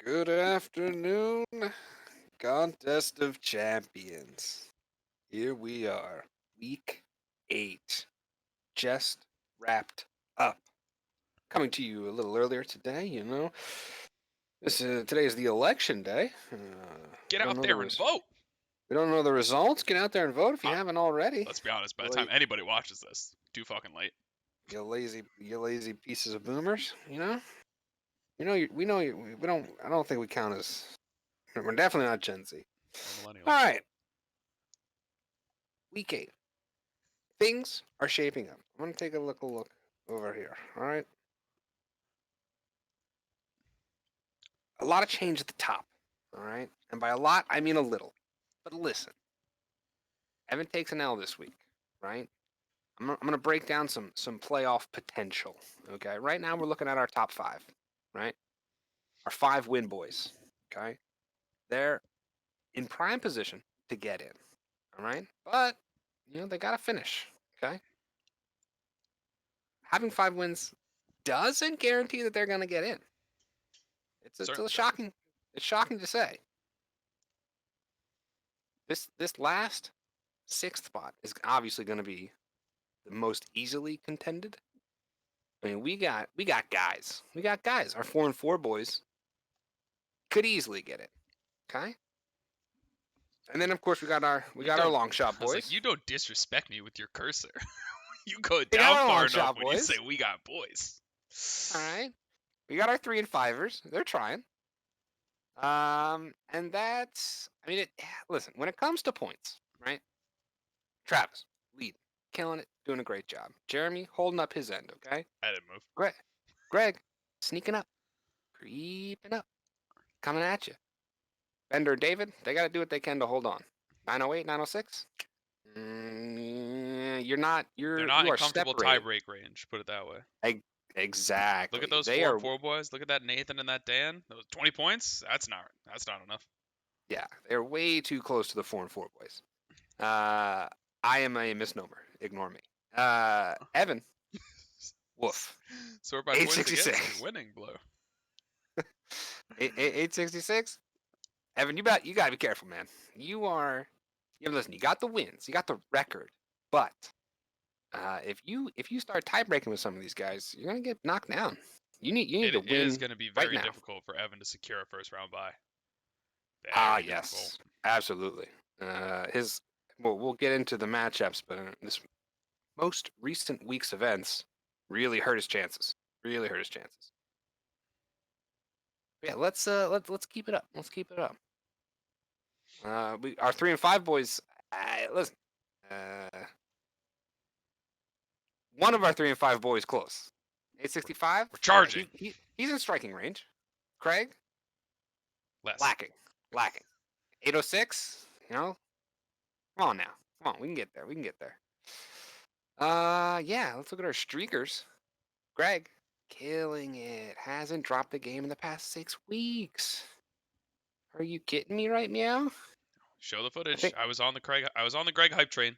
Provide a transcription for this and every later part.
Good afternoon, Contest of Champions. Here we are, week 8, just wrapped up. Coming to you a little earlier today, today is the election day. Get we don't out know there and vote. we don't know the results. Get out there and vote if you Uh, haven't already. Let's be honest. By the You, time la- anybody watches this, too fucking late. you lazy pieces of boomers. We know you. We don't. I don't think we count as. We're definitely not Gen Z. Or All millennials. right, week 8. Things are shaping up. I'm gonna take a look over here. All right. A lot of change at the top. All right. And by a lot, I mean a little. But listen, Evan takes an L this week. Right. I'm gonna break down some playoff potential. Okay. Right now we're looking at our top 5. Right. Our 5 win boys. Okay. They're in prime position to get in. All right. But they gotta finish. Okay. Having 5 wins doesn't guarantee that they're gonna get in. It's Certainly a doesn't. shocking. It's shocking to say. This last 6th spot is obviously going to be the most easily contended. I mean, we got guys. We got guys. Our 4-4 boys could easily get it. Okay. And then of course we got our long shot I was like, boys. you don't disrespect me with your cursor. You go We got down our far long enough shot when you say boys. we got boys. All right. We got our 3 and 5ers. They're trying. And that's. I mean, listen. When it comes to points, right? Travis lead, killing it, doing a great job. Jeremy holding up his end. Okay. I didn't move. Greg, sneaking up, creeping up, coming at you. Bender and David, they got to do what they can to hold on. 908, 906. You're not. They're You not in are comfortable separated. tiebreak range. Put it that way. Exactly. Look at those They 4 are. and 4 boys. Look at that Nathan and that Dan. Those 20 points. That's not enough. Yeah, they're way too close to the 4-4 boys. I am a misnomer. Ignore me. Evan, woof. Sort by points against 866. and winning blow. 866. Evan, you got to be careful, man. You are. Listen. You got the wins. You got the record, but if you start tie breaking with some of these guys, you're gonna get knocked down. You need to It is win going to be right very now. difficult for Evan to secure a first round bye. Ah, Very difficult. yes, absolutely. We'll get into the matchups, but this most recent week's events really hurt his chances. Really hurt his chances. But yeah, let's keep it up. Let's keep it up. Our 3 and 5 boys. Listen, one of our 3 and 5 boys close. 865. We're charging. He's in striking range. Craig, Less. lacking. 806. Come on now. Come on, we can get there. Yeah. Let's look at our streakers. Greg, killing it. Hasn't dropped a game in the past 6 weeks. Are you kidding me, right, meow? Show the footage. I was on the Greg hype train.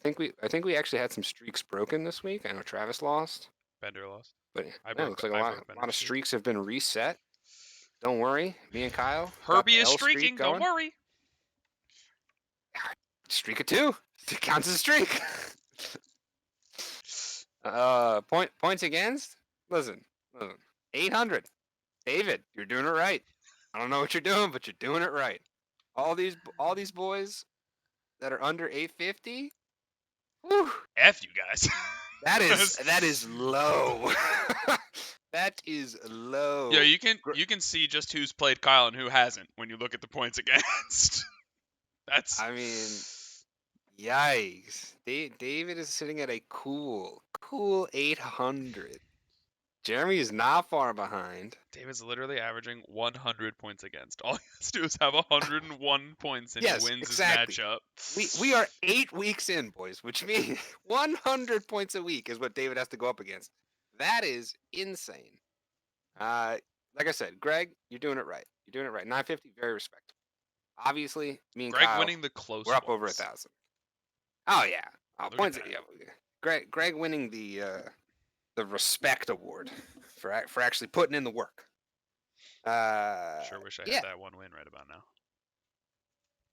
I think we actually had some streaks broken this week. I know Travis lost. Bender lost. But I it looks like a lot of Bender's streaks have been reset. Don't worry, me and Kyle Herbie got the is L streaking. streak going. Don't worry. Streak of 2. It counts as a streak. Points against. Listen. 800. David, you're doing it right. I don't know what you're doing, but you're doing it right. All these boys that are under 850. Whew, F you guys. that is low. That is low. Yeah, you can see just who's played Kyle and who hasn't when you look at the points against. That's. I mean, yikes. David is sitting at a cool 800. Jeremy is not far behind. David's literally averaging 100 points against. All he has to do is have 101 points and Yes, he wins exactly. his matchup. We are 8 weeks in, boys, which means 100 points a week is what David has to go up against. That is insane. Like I said, Greg, you're doing it right. 950, very respectable. Obviously, me and Greg Kyle, winning the close we're up ones. over 1,000. Oh yeah, points. Yeah, Greg winning the respect award for actually putting in the work. Sure wish I Yeah, had that one win right about now.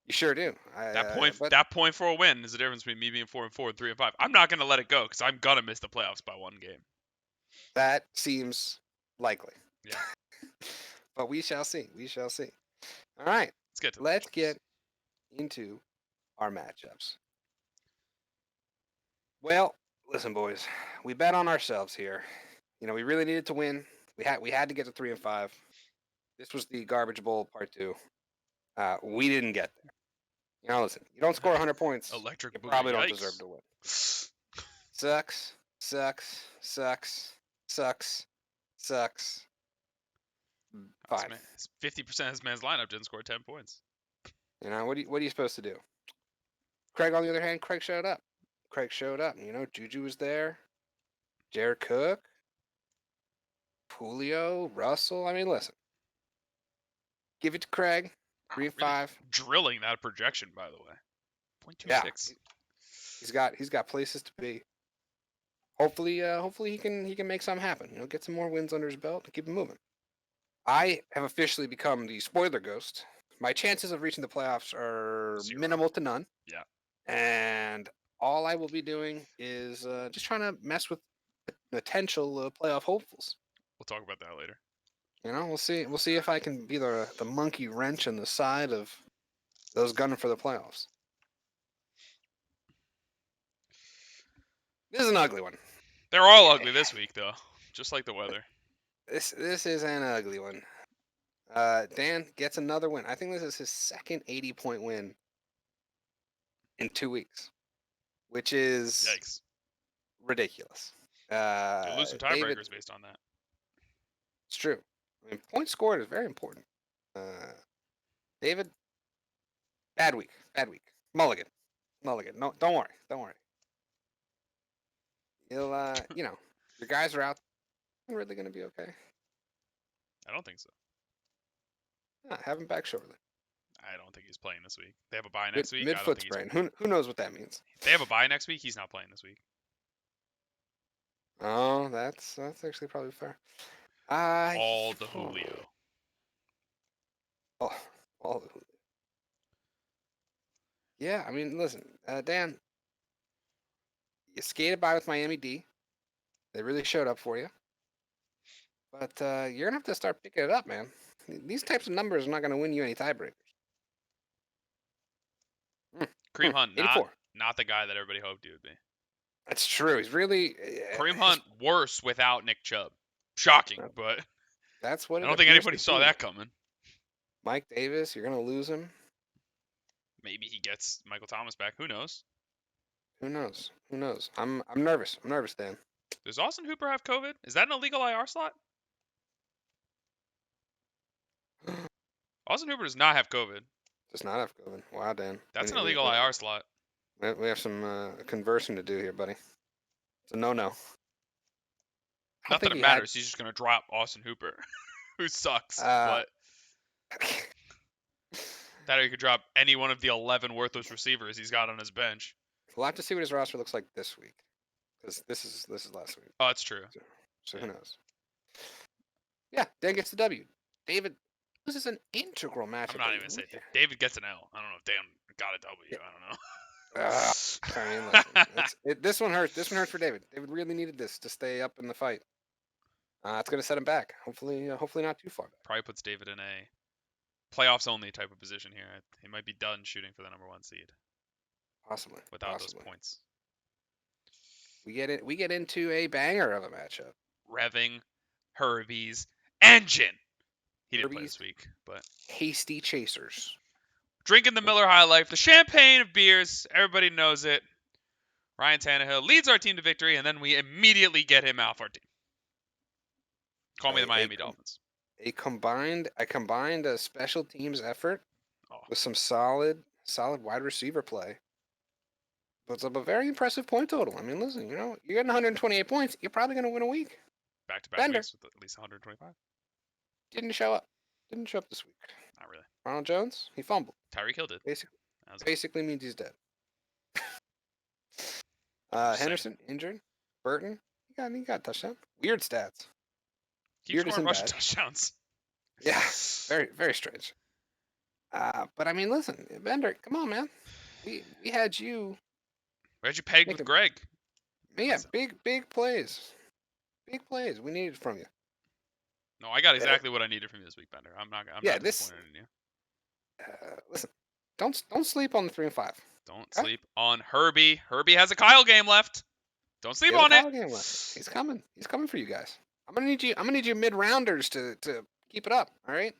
you sure do. But That point for a win is the difference between me being 4-4 and 3-5. I'm not gonna let it go because I'm gonna miss the playoffs by one game. that seems likely. Yeah. But we shall see. We shall see. All right. Let's get to the Let's matchups. get into our matchups. Well, listen, boys. We bet on ourselves here. We really needed to win. We had to get to 3-5. This was the garbage bowl part 2. We didn't get there. Listen. You don't score 100 points, Electric you boogaloo, probably don't deserve yikes. to win. Sucks. Sucks. Sucks. Sucks. Sucks. 5. 50% of this man's lineup didn't score 10 points. What are you supposed to do? Craig, on the other hand, Craig showed up. Juju was there. Jared Cook. Julio. Russell. I mean, listen. Give it to Craig. 3 and Really 5. drilling that projection, by the way. 0.26. Yeah. He's got places to be. Hopefully he can make something happen. Get some more wins under his belt and keep it moving. I have officially become the spoiler ghost. My chances of reaching the playoffs are 0. minimal to none. Yeah. And all I will be doing is just trying to mess with potential playoff hopefuls. We'll talk about that later. We'll see. We'll see if I can be the monkey wrench in the side of those gunning for the playoffs. This is an ugly one. They're all ugly this week, though, just like the weather. This is an ugly one. Dan gets another win. I think this is his second 80-point win in 2 weeks, which is Yikes. ridiculous. You'll lose some tiebreakers David, based on that. it's true. I mean, points scored is very important. David, bad week. Mulligan. No, don't worry. You'll, your guys are out. They're really gonna be okay. I don't think so. Have him back shortly. I don't think he's playing this week. They have a bye next week. Mid-foot sprain. Who knows what that means? They have a bye next week. He's not playing this week. Oh, that's actually probably fair. All the Julio. All the Julio. Yeah, I mean, listen, Dan, you skated by with Miami D. They really showed up for you. But you're gonna have to start picking it up, man. These types of numbers are not gonna win you any tiebreakers. Kareem Hunt, 84. not the guy that everybody hoped he would be. That's true. He's really Kareem Hunt worse without Nick Chubb. Shocking, but that's what I don't think anybody saw that coming. Mike Davis, you're gonna lose him. Maybe he gets Michael Thomas back. Who knows? Who knows? I'm nervous. I'm nervous, Dan. Does Austin Hooper have COVID? Is that an illegal IR slot? Austin Hooper does not have COVID. Does not have COVID. Wow, Dan. That's an illegal IR slot. We have some conversing to do here, buddy. It's a no-no. Not that it matters. He's just going to drop Austin Hooper, who sucks. But that or he could drop any one of the 11 worthless receivers he's got on his bench. We'll have to see what his roster looks like this week, because this is last week. Oh, it's true. So who knows? Yeah, Dan gets the W. David, this is an integral matchup. I'm not even saying David gets an L. I don't know if Dan got a W. Yeah. I don't know. I mean, listen, this one hurts. This one hurts for David. David really needed this to stay up in the fight. It's going to set him back. Hopefully not too far back. Probably puts David in a playoffs only type of position here. He might be done shooting for the number 1 seed. Possibly. Without those points. We get into a banger of a matchup. Revving Herbie's engine. He didn't play this week, but hasty chasers. Drinking the Miller High Life, the champagne of beers. Everybody knows it. Ryan Tannehill leads our team to victory, and then we immediately get him off our team. Call me the Miami Dolphins. I combined a special teams effort with some solid wide receiver play. Puts up a very impressive point total. I mean, listen, you're getting 128 points. You're probably going to win a week. Back-to-back weeks with at least 125. Didn't show up this week. Not really. Ronald Jones, he fumbled. Tyreek Hill did. Basically means he's dead. Henderson injured. Burton, he got a touchdown. Weird stats. Keep scoring a bunch of touchdowns. Yeah, very, very strange. But I mean, listen, Bender, come on, man. We had you Where'd you peg with making, Greg? yeah, big plays, big plays. We needed from you. No, I got Uh, exactly what I needed from you this week, Bender. I'm yeah, not this. disappointed in you. Listen, don't sleep on the 3-5. Don't Okay, sleep on Herbie. Herbie has a Kyle game left. Don't he sleep has a on it. Kyle game left. He's coming. He's coming for you guys. I'm gonna need you. I'm gonna need you mid rounders to keep it up. All right.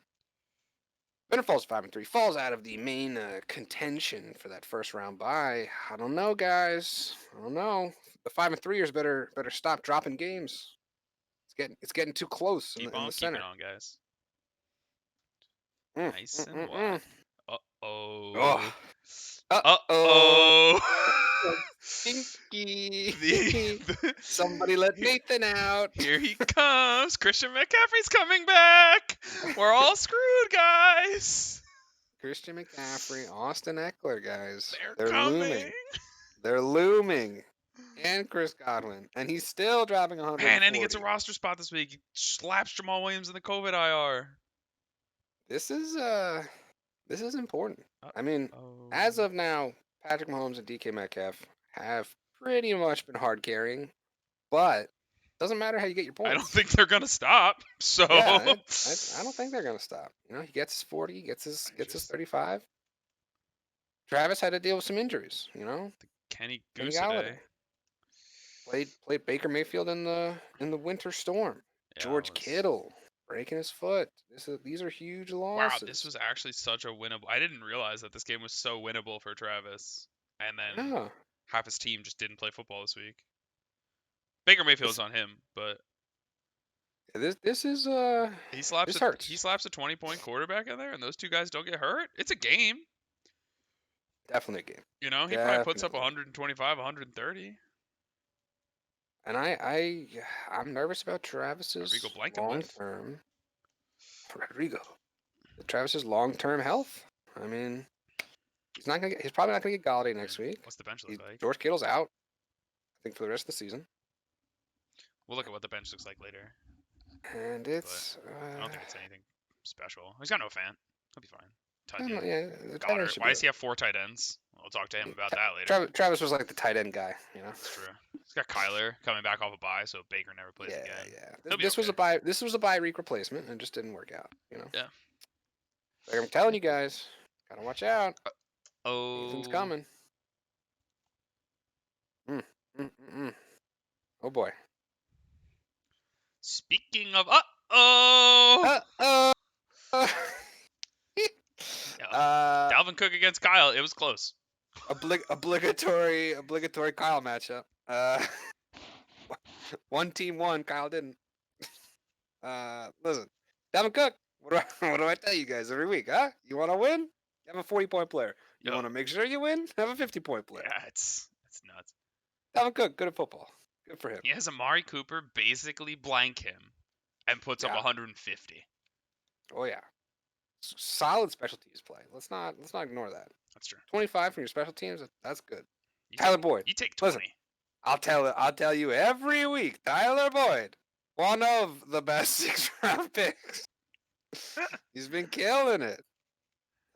Bender falls 5-3. Falls out of the main contention for that first round bye. I don't know, guys. I don't know. The 5-3ers better stop dropping games. It's getting too close Keep in on the keeping center. on, guys. Mm, Nice mm, and mm, mm. wide. Uh Oh, oh. Uh uh-oh. oh. the, Stinky. the Somebody let here, Nathan out. here he comes. Christian McCaffrey's coming back. We're all screwed, guys. Christian McCaffrey, Austin Eckler, guys. They're They're coming. looming. They're looming. And Chris Godwin. And he's still dropping Man, and he gets a 140. roster spot this week. He slaps Jamal Williams in the COVID IR. This is important. Uh I mean, as oh. of now, Patrick Mahomes and DK Metcalf have pretty much been hard carrying, but doesn't matter how you get your I don't points. think they're gonna stop. So Yeah, I don't think they're gonna stop. He gets his 40, gets his 35. Travis had to deal with some injuries. Kenny Kenny Goose-a-Day. Galladay played Baker Mayfield in the winter storm. Yeah, it George was. Kittle breaking his foot. These are huge Wow, this losses. was actually such a winnable. I didn't realize that this game was so winnable for Travis. And then Yeah, half his team just didn't play football this week. Baker Mayfield's this on him, but this is he slaps this a hurts. he slaps a 20-point quarterback in there, and those two guys don't get hurt. It's a game. Definitely a game. He probably puts up Definitely. 125, 130. And I'm nervous about Rodrigo Travis's long Blankenwith. term. Rodrigo. Travis's long term health. I mean, he's probably not gonna get Galladay next week. What's the bench look like? George Kittle's out, I think, for the rest of the season. We'll look at what the bench looks like later. And But it's I don't think it's anything special. He's got no fan. He'll be fine. Tunyon. yeah, the tight end Goddard. should Why be does he have 4 tight ends? We'll talk to him about that later. Travis was like the tight end guy. That's true. He's got Kyler coming back off a bye, so Baker never plays Yeah, again. yeah. He'll be This was okay. a bye week replacement, and it just didn't work out. Yeah. Like I'm telling you guys, gotta watch out. Nathan's Oh. coming. Mm, mm, mm, mm. Oh boy. Speaking of uh-oh. Uh-oh. Yeah. Dalvin Cook against Kyle. It was close. Obligatory Kyle matchup. One team won, Kyle didn't. Listen, Dalvin Cook. What do I tell you guys every week? Huh? You want to win? Have a 40-point player. You want to make sure you win? Have a 50-point player. Yeah, it's nuts. Dalvin Cook, good at football. Good for him. He has Amari Cooper basically blank him and puts up 150. Oh yeah. Solid special teams play. Let's not ignore that. That's true. 25 from your special teams. That's good. Tyler Boyd. You take 20. Listen, I'll tell you every week. Tyler Boyd, one of the best 6th-round picks. He's been killing it.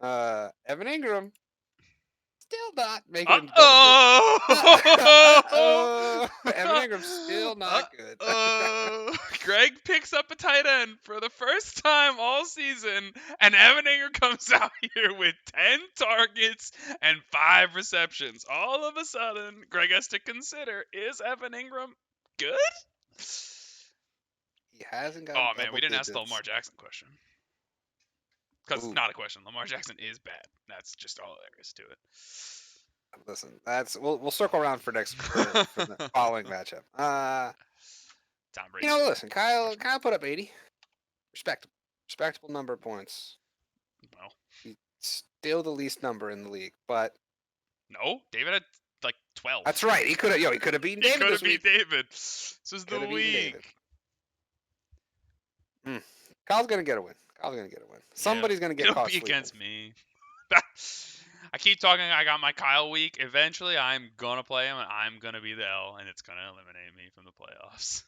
Evan Ingram, still not making it double digits. Evan Ingram's still not good. Greg picks up a tight end for the first time all season, and Evan Ingram comes out here with 10 targets and 5 receptions. All of a sudden, Greg has to consider, is Evan Ingram good? He hasn't got. Oh man, we didn't ask the Lamar Jackson question. Because it's not a question. Lamar Jackson is bad. That's just all there is to it. Listen, we'll circle around for for the following matchup. Tom Brady. Listen, Kyle put up 80. Respectable number of points. No. He's still the least number in the league, but no, David had like 12. That's right. He could have beaten David. He could have beat David. This was the week. Kyle's gonna get a win. Somebody's gonna get caught It'll be sleeping. against me. I keep talking. I got my Kyle week. Eventually, I'm gonna play him, and I'm gonna be the L, and it's gonna eliminate me from the playoffs.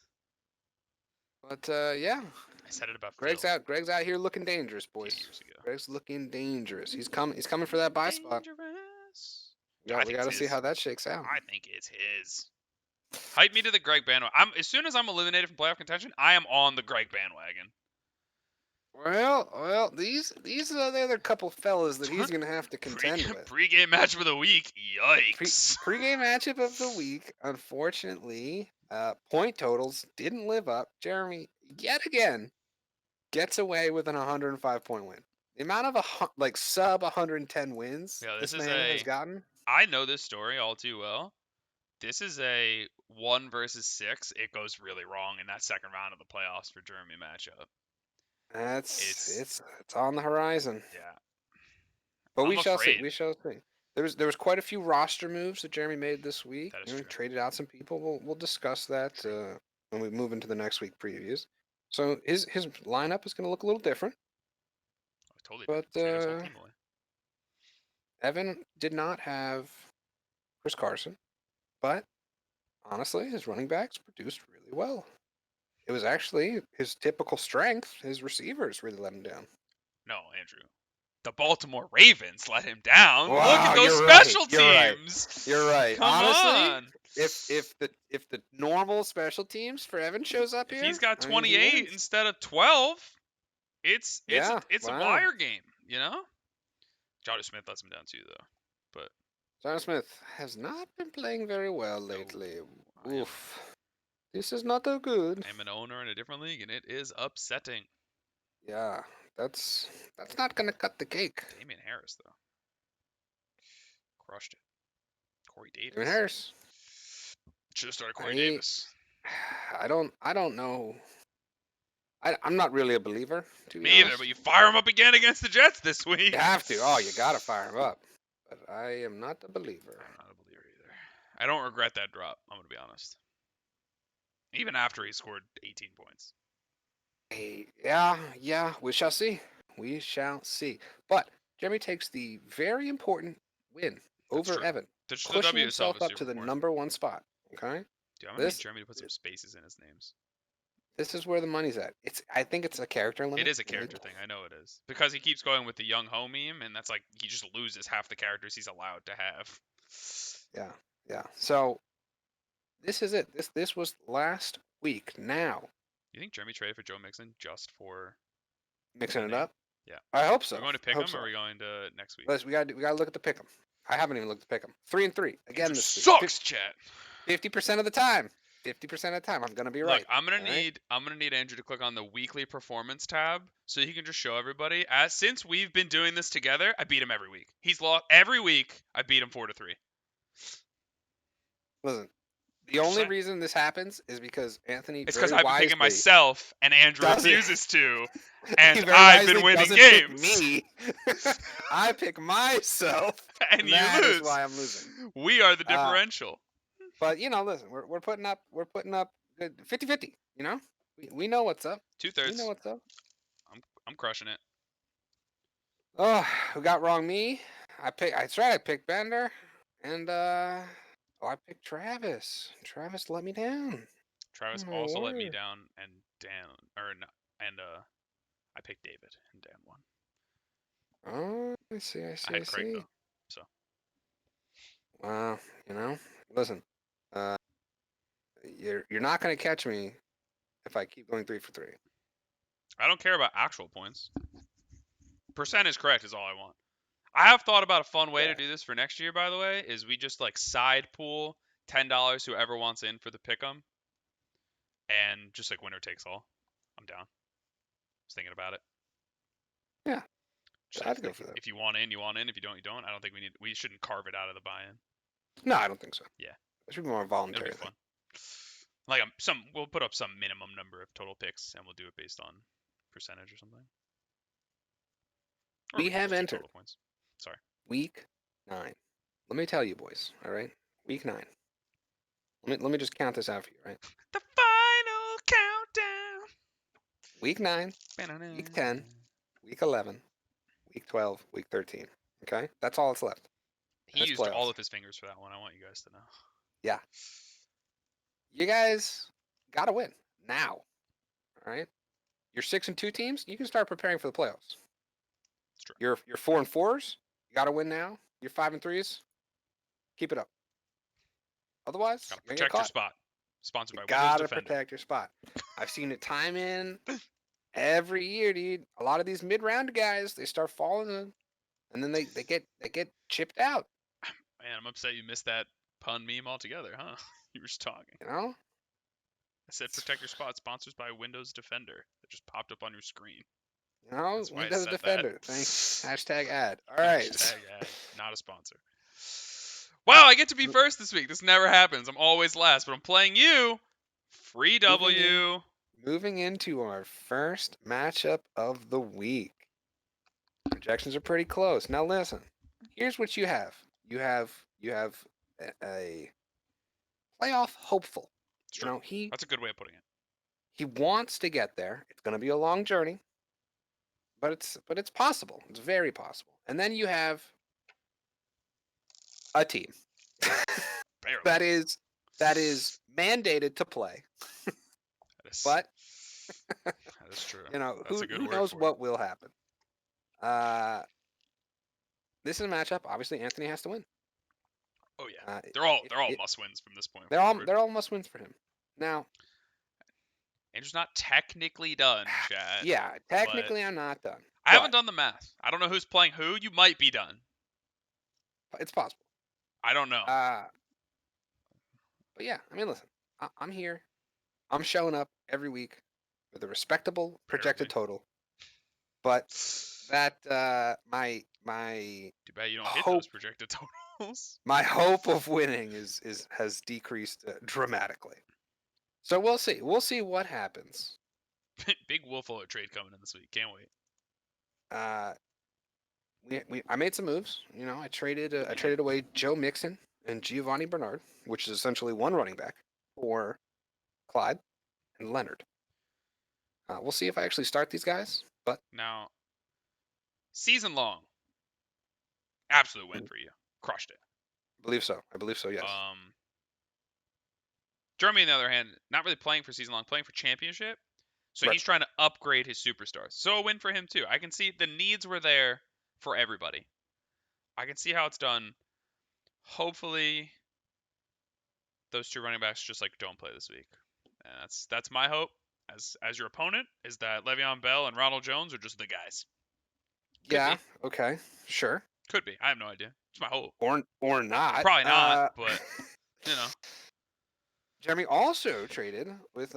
But yeah, I said it about Greg's Phil out. Greg's out here looking dangerous, a few boys. years ago. Greg's looking dangerous. He's coming. He's coming for that buy spot. Dangerous. We I got. We think got it's to see his. how that shakes out. I think it's his. Hype me to the Greg bandwagon. As soon as I'm eliminated from playoff contention, I am on the Greg bandwagon. Well, these are the other couple fellas that he's gonna have to contend with. Pre-game match of the week. Yikes. Pre-game matchup of the week. Unfortunately, point totals didn't live up. Jeremy yet again gets away with an 105-point win. The amount of sub 110 wins this man has gotten. I know this story all too well. This is a 1 versus 6. It goes really wrong in that second round of the playoffs for Jeremy matchup. It's on the horizon. Yeah. But we shall see. We shall see. There was quite a few roster moves that Jeremy made this week. That is true. He traded out some people. We'll discuss that when we move into the next week previews. So his lineup is going to look a little different. Oh, totally. But Trade his whole team away. Evan did not have Chris Carson, but honestly, his running backs produced really well. It was actually his typical strength. His receivers really let him down. No, Andrew. The Baltimore Ravens let him down. Wow, Look at those special teams. You're right. Come honestly, on. If the normal special teams for Evan shows up if here, he's got 28 instead of 12, it's wow. a wire game, you know? Jonnu Smith lets him down too, though. But Jonnu Smith has not been playing very well lately. No, Oof. This is not so good. I'm an owner in a different league, and it is upsetting. Yeah, that's not gonna cut the cake. Damian Harris, though, crushed it. Corey Davis. Damian Harris Should have started Corey Davis. I don't know. I'm not really a believer. To be Me either, honest. but you fire him up again against the Jets this week. You have to. Oh, you gotta fire him up. But I am not a believer. I'm not a believer either. I don't regret that drop. I'm gonna be honest. Even after he scored 18 points. Hey, yeah, we shall see. We shall see. But Jeremy takes the very important win over Evan, pushing himself up to the #1 spot. Okay. Dude, I'm gonna need Jeremy to put some spaces in his names. This is where the money's at. I think it's a character limit. It is a character thing. I know it is because he keeps going with the young ho meme, and that's like he just loses half the characters he's allowed to have. Yeah. So this is it. This was last week. Now. You think Jeremy traded for Joe Mixon just for mixing it up? Yeah. I hope so. Are we going to pick him, or are we going to next week? We gotta look at the pick him. I haven't even looked at pick him. 3-3 again this week. Sucks, chat. 50% of the time. 50% of the time, I'm gonna be right. Look, I'm gonna need Andrew to click on the weekly performance tab so he can just show everybody. Since we've been doing this together, I beat him every week. He's lost every week. I beat him 4-3. Listen, the only reason this happens is because Anthony. It's because I've been picking myself and Andrew refuses to, and I've been winning games. Me, I pick myself, and you that lose. Is why I'm losing. We are the differential. But listen, we're putting up good 50-50. We know what's up. 2/3. We know what's up. I'm crushing it. Oh, who got wrong? Me. I picked Bender, and I picked Travis. Travis let me down. Travis also let me down, and I picked David, and Dan won. Oh, I see. I had Craig though, so. Wow, listen, you're not gonna catch me if I keep going 3 for 3. I don't care about actual points. Percent is correct is all I want. I have thought about a fun way to do this for next year, by the way, is we just like side pool $10 whoever wants in for the pick'em, and just like winner takes all. I'm down. Just thinking about it. Yeah. I'd go for that. If you want in, you want in. If you don't, you don't. I don't think we shouldn't carve it out of the buy-in. No, I don't think so. Yeah. It should be more voluntary. It'll be fun. Like we'll put up some minimum number of total picks, and we'll do it based on percentage or something. We have entered total points. Sorry. Week 9. Let me tell you, boys. All right. Week 9. Let me just count this out for you, right? The final countdown. Week 9. Week 10. Week 11. Week 12. Week 13. Okay, that's all that's left. He used all of his fingers for that one. I want you guys to know. Yeah. You guys gotta win now. All All right. Your 6-2 teams, you can start preparing for the playoffs. It's true. Your 4-4s, you got to win now. Your 5-3s, keep it up. Otherwise, Gotta you're gonna get protect your caught. spot. Sponsored You by Windows gotta Defender. protect your spot. I've seen it time in every year, dude. A lot of these mid-round guys, they start falling in, and then they get chipped out. Man, I'm upset you missed that pun meme altogether, huh? You were just talking. You know, I said protect your spot. Sponsored by Windows Defender. That just popped up on your screen. That's why I Windows said that. Defender. Thanks. Hashtag ad. All right. Hashtag ad. Not a sponsor. Wow, I get to be first this week. This never happens. I'm always last, but I'm playing you. Free W. Moving into our first matchup of the week. Projections are pretty close. Now listen. Here's what you have. You have a playoff hopeful. It's You true. know, That's a good way of putting it. he wants to get there. It's going to be a long journey, but it's possible. It's very possible. And then you have a team Barely. that is mandated to play. But that is true. you know, That's a good who word knows for what will happen. This is a matchup. Obviously, Anthony has to win. Oh yeah, they're all must wins from this point forward. They're all must wins for him. Now, Andrew's not technically done, Chad. yeah, technically I'm not done. I haven't done the math. I don't know who's playing who. You might be done. It's possible. I don't know. But yeah, I mean, listen, I'm here. I'm showing up every week with a respectable projected total. But that my too bad you don't hit those projected totals. My hope of winning has decreased dramatically. So we'll see. We'll see what happens. Big Wolfo trade coming in this week. Can't wait. I made some moves. You know, I traded away Joe Mixon and Giovanni Bernard, which is essentially one running back, for Clyde and Leonard. We'll see if I actually start these guys. But now, season long, absolute win for you. Crushed it. I believe so. Yes. Jeremy, on the other hand, not really playing for season long, playing for championship. So he's trying to upgrade his superstars. So a win for him too. I can see the needs were there for everybody. I can see how it's done. Hopefully, those two running backs just don't play this week. And that's my hope as your opponent, is that Le'Veon Bell and Ronald Jones are just the guys. Could be. Okay. Sure. Could be. I have no idea. It's my hope. Or not. Probably not, but you know. Jeremy also traded with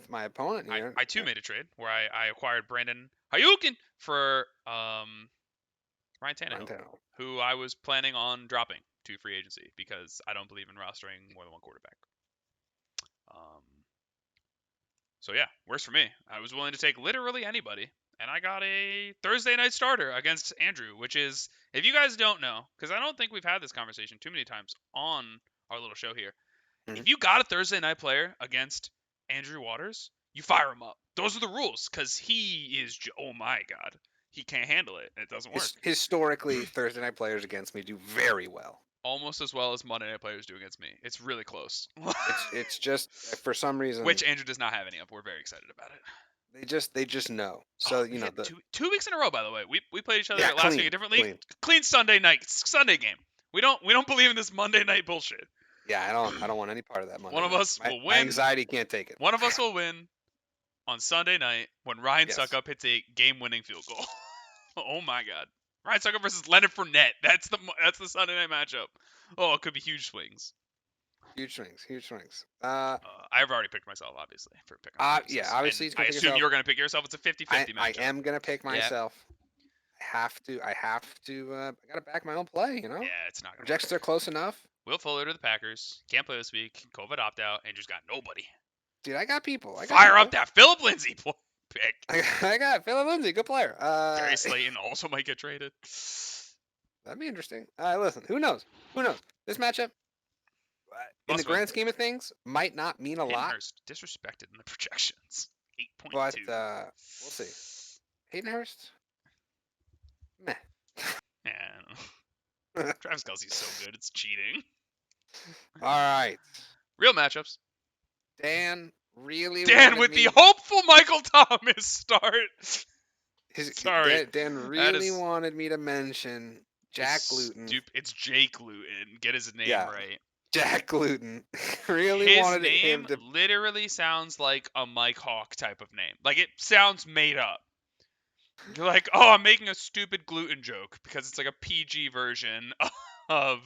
my opponent here. I too made a trade where I acquired Brandon Hayukin for Ryan Tannehill, who I was planning on dropping to free agency because I don't believe in rostering more than one quarterback. So yeah, works for me. I was willing to take literally anybody, and I got a Thursday night starter against Andrew, which is, if you guys don't know, because I don't think we've had this conversation too many times on our little show here. Mm-hmm. If you got a Thursday night player against Andrew Waters, you fire him up. Those are the rules, because he is, oh my God, he can't handle it. It doesn't work. Historically, Thursday night players against me do very well. Almost as well as Monday night players do against me. It's really close. it's just, for some reason, which Andrew does not have any of. We're very excited about it. They just know. So you know, two weeks in a row, by the way. We played each other last week a different league. Clean Sunday night, Sunday game. We don't believe in this Monday night bullshit. Yeah, I don't want any part of that Monday. One of us will win. My anxiety can't take it. One of us will win on Sunday night when Ryan Suckup hits a game-winning field goal. Oh my God. Ryan Suckup versus Leonard Fournette. That's the Sunday night matchup. Oh, it could be huge swings. Huge swings. I've already picked myself, obviously, for picking. Yeah, obviously. I assume you're going to pick yourself. It's a 50-50 matchup. I am going to pick myself. Yeah. I have to. I got to back my own play. You know. Yeah, it's not. Projections are close enough. Will Fuller to the Packers. Can't play this week. COVID opt out. Andrew's got nobody. Dude, I got people. Fire up that Phillip Lindsay pick. I got Phillip Lindsay, good player. Gary Slayton also might get traded. That'd be interesting. Listen, who knows? This matchup, in the grand scheme of things, might not mean a lot. Disrespected in the projections. 8.2. But we'll see. Hayden Hurst? Meh. Yeah. Travis Kelce's so good, it's cheating. All right. Real matchups. Dan really Dan wanted with me. the hopeful Michael Thomas start. Sorry, Dan that really is wanted me to mention Jack Gluten. It's Jake Luton. Get his name Yeah, right. Jack Gluten. Really His wanted name him to. literally sounds like a Mike Hawk type of name. Like it sounds made up. You're like, oh, I'm making a stupid gluten joke because it's like a PG version of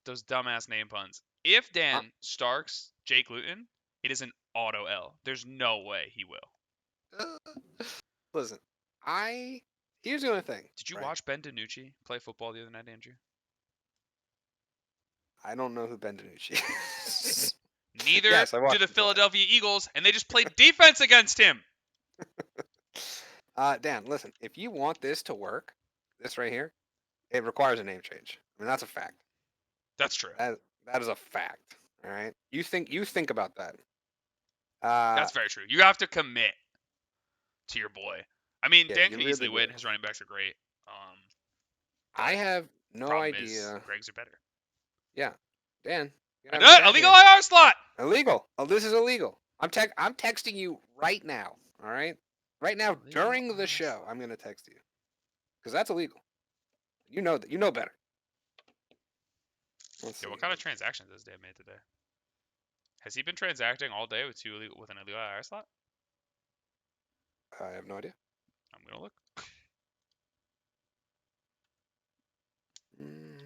those dumbass name puns. If Dan Starks Jake Luton, it is an auto L. There's no way he will. Listen, here's the only thing. Did you Right? watch Ben DiNucci play football the other night, Andrew? I don't know who Ben DiNucci is. Neither Yes, I do watched the him play. Philadelphia Eagles, and they just played defense against him. Dan, listen, if you want this to work, this right here, it requires a name change. I mean, that's a fact. That's true. That is a fact. All right, you think about that. That's very true. You have to commit to your boy. I mean, Yeah, Dan you could really easily do. win. His running backs are great. I have no problem idea. is Greg's are better. Yeah, Dan. You gotta have a chat Illegal here. IR slot. Illegal. Oh, this is illegal. I'm texting you right now. All right, right now Illegal during the IR show, slot. I'm gonna text you because that's illegal. You know that. You know better. Yeah, what kind of transactions has Dan made today? Has he been transacting all day with an illegal IR slot? I have no idea. I'm gonna look. Mm.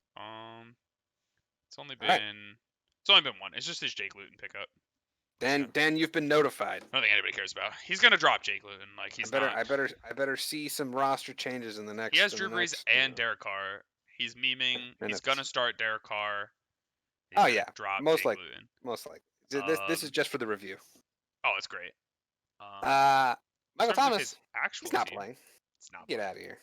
It's only All right. been one. It's just his Jake Luton pickup. Dan, you've been notified. I don't think anybody cares about. He's gonna drop Jake Luton. Like he's not. I better see some roster changes in the next. He has Drew Brees and Derek Carr. He's memeing. He's minutes. gonna start Derek Carr. He's Oh gonna yeah, drop most Jake likely. Luton. Most likely. This is just for the review. Oh, it's great. Michael in terms of Thomas. his actual He's not team, playing. It's not. Get out of here.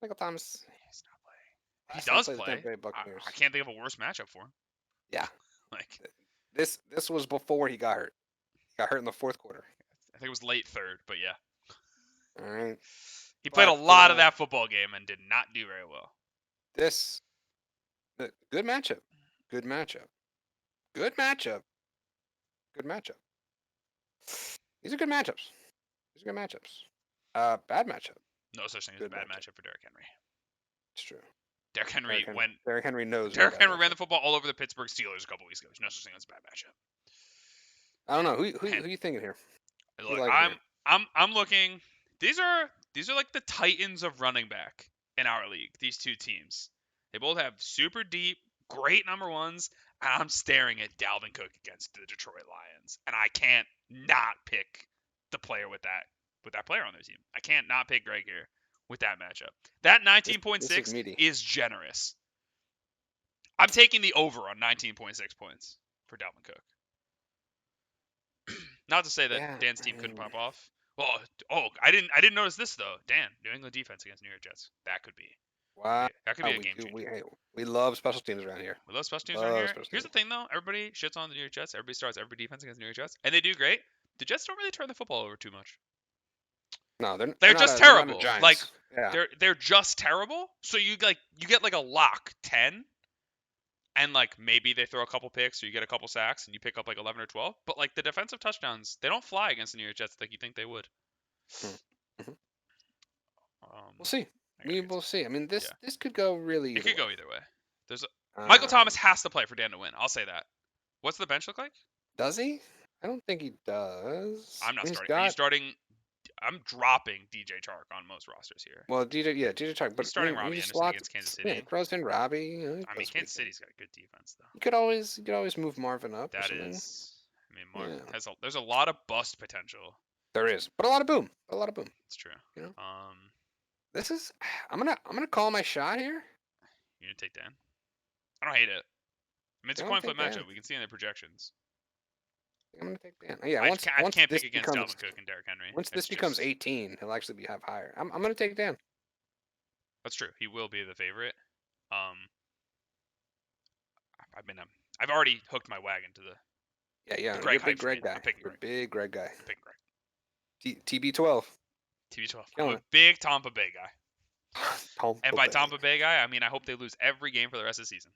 Michael Thomas. He's not playing. Last He time does played the Tampa play. Bay Buccaneers. I can't think of a worse matchup for him. Yeah. Like This was before he got hurt. He got hurt in the fourth quarter. I think it was late third, but yeah. All right. He played a lot of that football game and did not do very well. Good matchup. Good matchup. Good matchup. Good matchup. These are good matchups. These are good matchups. Bad matchup. No such thing as a bad matchup for Derrick Henry. It's true. Derrick Henry Derrick Henry knows. Derrick Henry ran the football all over the Pittsburgh Steelers a couple weeks ago. There's no such thing as a bad matchup. I don't know who you thinking here. Look, I'm looking. These are like the Titans of running back in our league. These two teams. They both have super deep, great number ones, and I'm staring at Dalvin Cook against the Detroit Lions, and I can't not pick the player with that player on their team. I can't not pick Greg here with that matchup. That 19.6 is generous. I'm taking the over on 19.6 points for Dalvin Cook. Not to say that Dan's team couldn't pop off. Well, I didn't notice this though. Dan, New England defense against New York Jets. That could be. Wow. That could be a game changer. We love special teams around here. We love special teams around here. Here's the thing though. Everybody shits on the New York Jets. Everybody starts every defense against the New York Jets, and they do great. The Jets don't really turn the football over too much. No, they're just terrible. Like they're just terrible. So you get like a lock 10. And like maybe they throw a couple picks or you get a couple sacks and you pick up like 11 or 12. But like the defensive touchdowns, they don't fly against the New York Jets like you think they would. Mm-hmm. We'll see. We will see. I mean, this could go really. It could go either way. There's Michael Thomas has to play for Dan to win. I'll say that. What's the bench look like? Does he? I don't think he does. I'm not starting. Are you starting? I'm dropping DJ Chark on most rosters here. Well, DJ Chark, but he's starting Robbie Anderson against Kansas City. Yeah, throws in Robbie. I mean, Kansas City's got a good defense though. You could always move Marvin up. That is. I mean, Marvin has there's a lot of bust potential. There is, but a lot of boom. It's true. You know. This is. I'm gonna call my shot here. You gonna take Dan? I don't hate it. I mean, it's a coin flip matchup. We can see in the projections. I'm gonna take Dan. Yeah, I can't pick against Dalvin Cook and Derrick Henry. Once this becomes 18, he'll actually have higher. I'm gonna take Dan. That's true. He will be the favorite. I've already hooked my wagon to the. Yeah. The Greg you're a big Greg guy. You're a big Greg guy. TB12. TB12. I'm a big Tampa Bay guy. And by Tampa Bay guy, I mean I hope they lose every game for the rest of the season.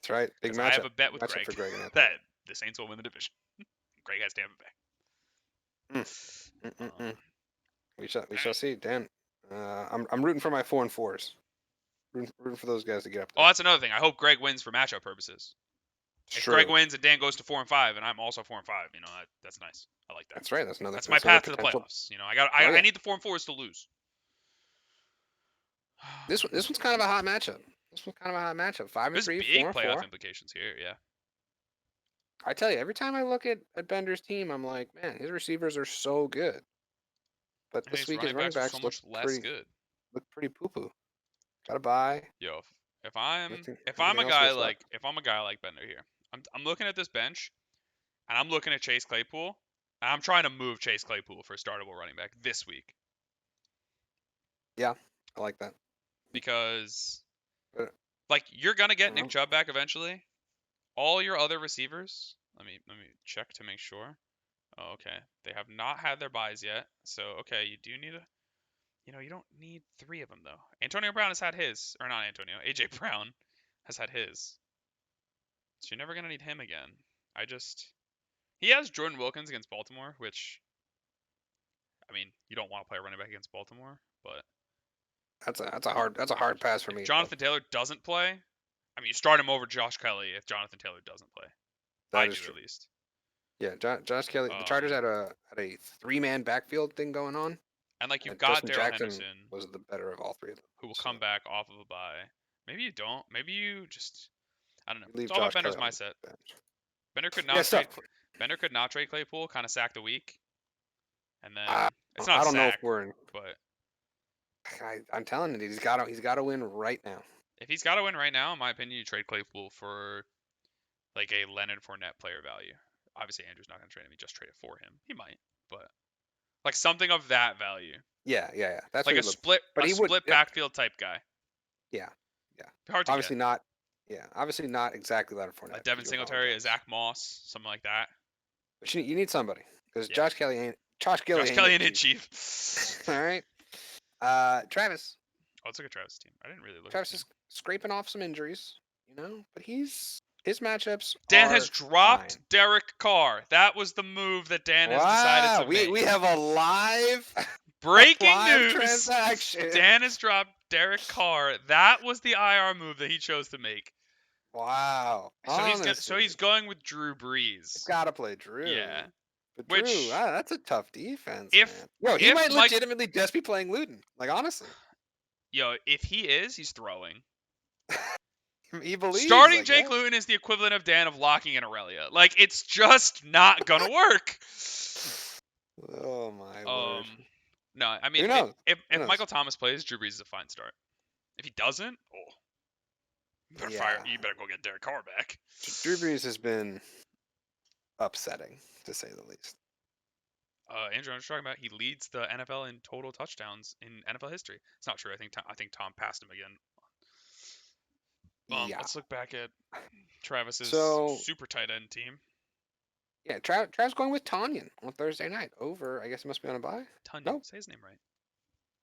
That's right. Big matchup. I have a bet with Greg that the Saints will win the division. Greg has Tampa Bay. We shall see, Dan. I'm rooting for my 4-4s. Rooting for those guys to get up Oh, there. that's another thing. I hope Greg wins for matchup purposes. If True. Greg wins and Dan goes to 4-5, and I'm also 4-5, that's nice. I like that. That's right. That's my another path to the potential. playoffs. I need the 4-4s to lose. This one's kind of a hot matchup. 5-3, There's big 4-4. playoff implications here. Yeah. I tell you, every time I look at Bender's team, I'm like, man, his receivers are so good. But And this his week his running backs are backs so much less good. look pretty poo poo. Gotta buy. Yo, if I'm Everything a else guy gets like Bender here, I'm looking at this bench, and I'm looking at Chase Claypool, and I'm trying to move Chase Claypool for a startable running back this week. Yeah, I like that. Because But, you're gonna get Nick Chubb back eventually. All your other receivers, let me check to make sure. Oh, okay. They have not had their buys yet. So okay, you do need you don't need 3 of them though. Antonio Brown has had his, or not Antonio, AJ Brown has had his. So you're never gonna need him again. He has Jordan Wilkins against Baltimore, which, I mean, you don't want to play a running back against Baltimore, but that's a hard pass for if me. Jonathan Taylor doesn't play, I mean, you start him over Josh Kelly if Jonathan Taylor doesn't play. That I is do true. at least. Yeah, Josh Kelly. The Chargers had a 3-man backfield thing going on. And you've and got Justin Darrell Jackson Henderson, was the better of all 3 of them. who will come back off of a bye. Maybe you don't. Maybe you just, I don't know. Leave It's all about Josh Bender's Kelly on mindset. the bench. Bender could Yeah, not so- trade. Bender could not trade Claypool, kind of sack the week, and then it's I not don't know if sack, we're in. but I'm telling you, he's got to win right now. if he's got to win right now, in my opinion, you trade Claypool for like a Leonard Fournette player value. Obviously, Andrew's not going to trade him. He just traded for him. He might, but like something of that value. Yeah. That's like what a split, but he would, backfield type guy. Yeah. Hard to Obviously get. not. Yeah, obviously not exactly Leonard Fournette. Like Devin Singletary, a Zach Moss, something like that. But you need somebody because Yeah. Josh Kelly ain't ain't cheap. All right. Travis. Oh, let's look at Travis' team. I didn't really look. Travis is scraping off some injuries, but his matchups. Dan are has dropped fine. Derek Carr. That was the move that Dan has decided to make. We have a live breaking live news. Transaction. Dan has dropped Derek Carr. That was the IR move that he chose to make. Wow. So he's going with Drew Brees. Gotta play Drew. Yeah. But Drew, that's a tough defense, if, man. Yo, he might Mike, legitimately just be playing Luton. Like, honestly. Yo, if he is, he's throwing. He believes. Starting Jake Luton is the equivalent of Dan of locking in Aurelia. Like, it's just not gonna work. Oh my lord. No, I mean, if Michael Thomas plays, Drew Brees is a fine start. If he doesn't, you better go get Derek Carr back. Drew Brees has been upsetting, to say the least. Andrew, I'm just talking about he leads the NFL in total touchdowns in NFL history. It's not true. I think Tom passed him again. Let's look back at Travis's super tight end team. Yeah, Travis going with Tanyan on Thursday night over. I guess it must be on a bye. Tanyan. Nope. Say his name right.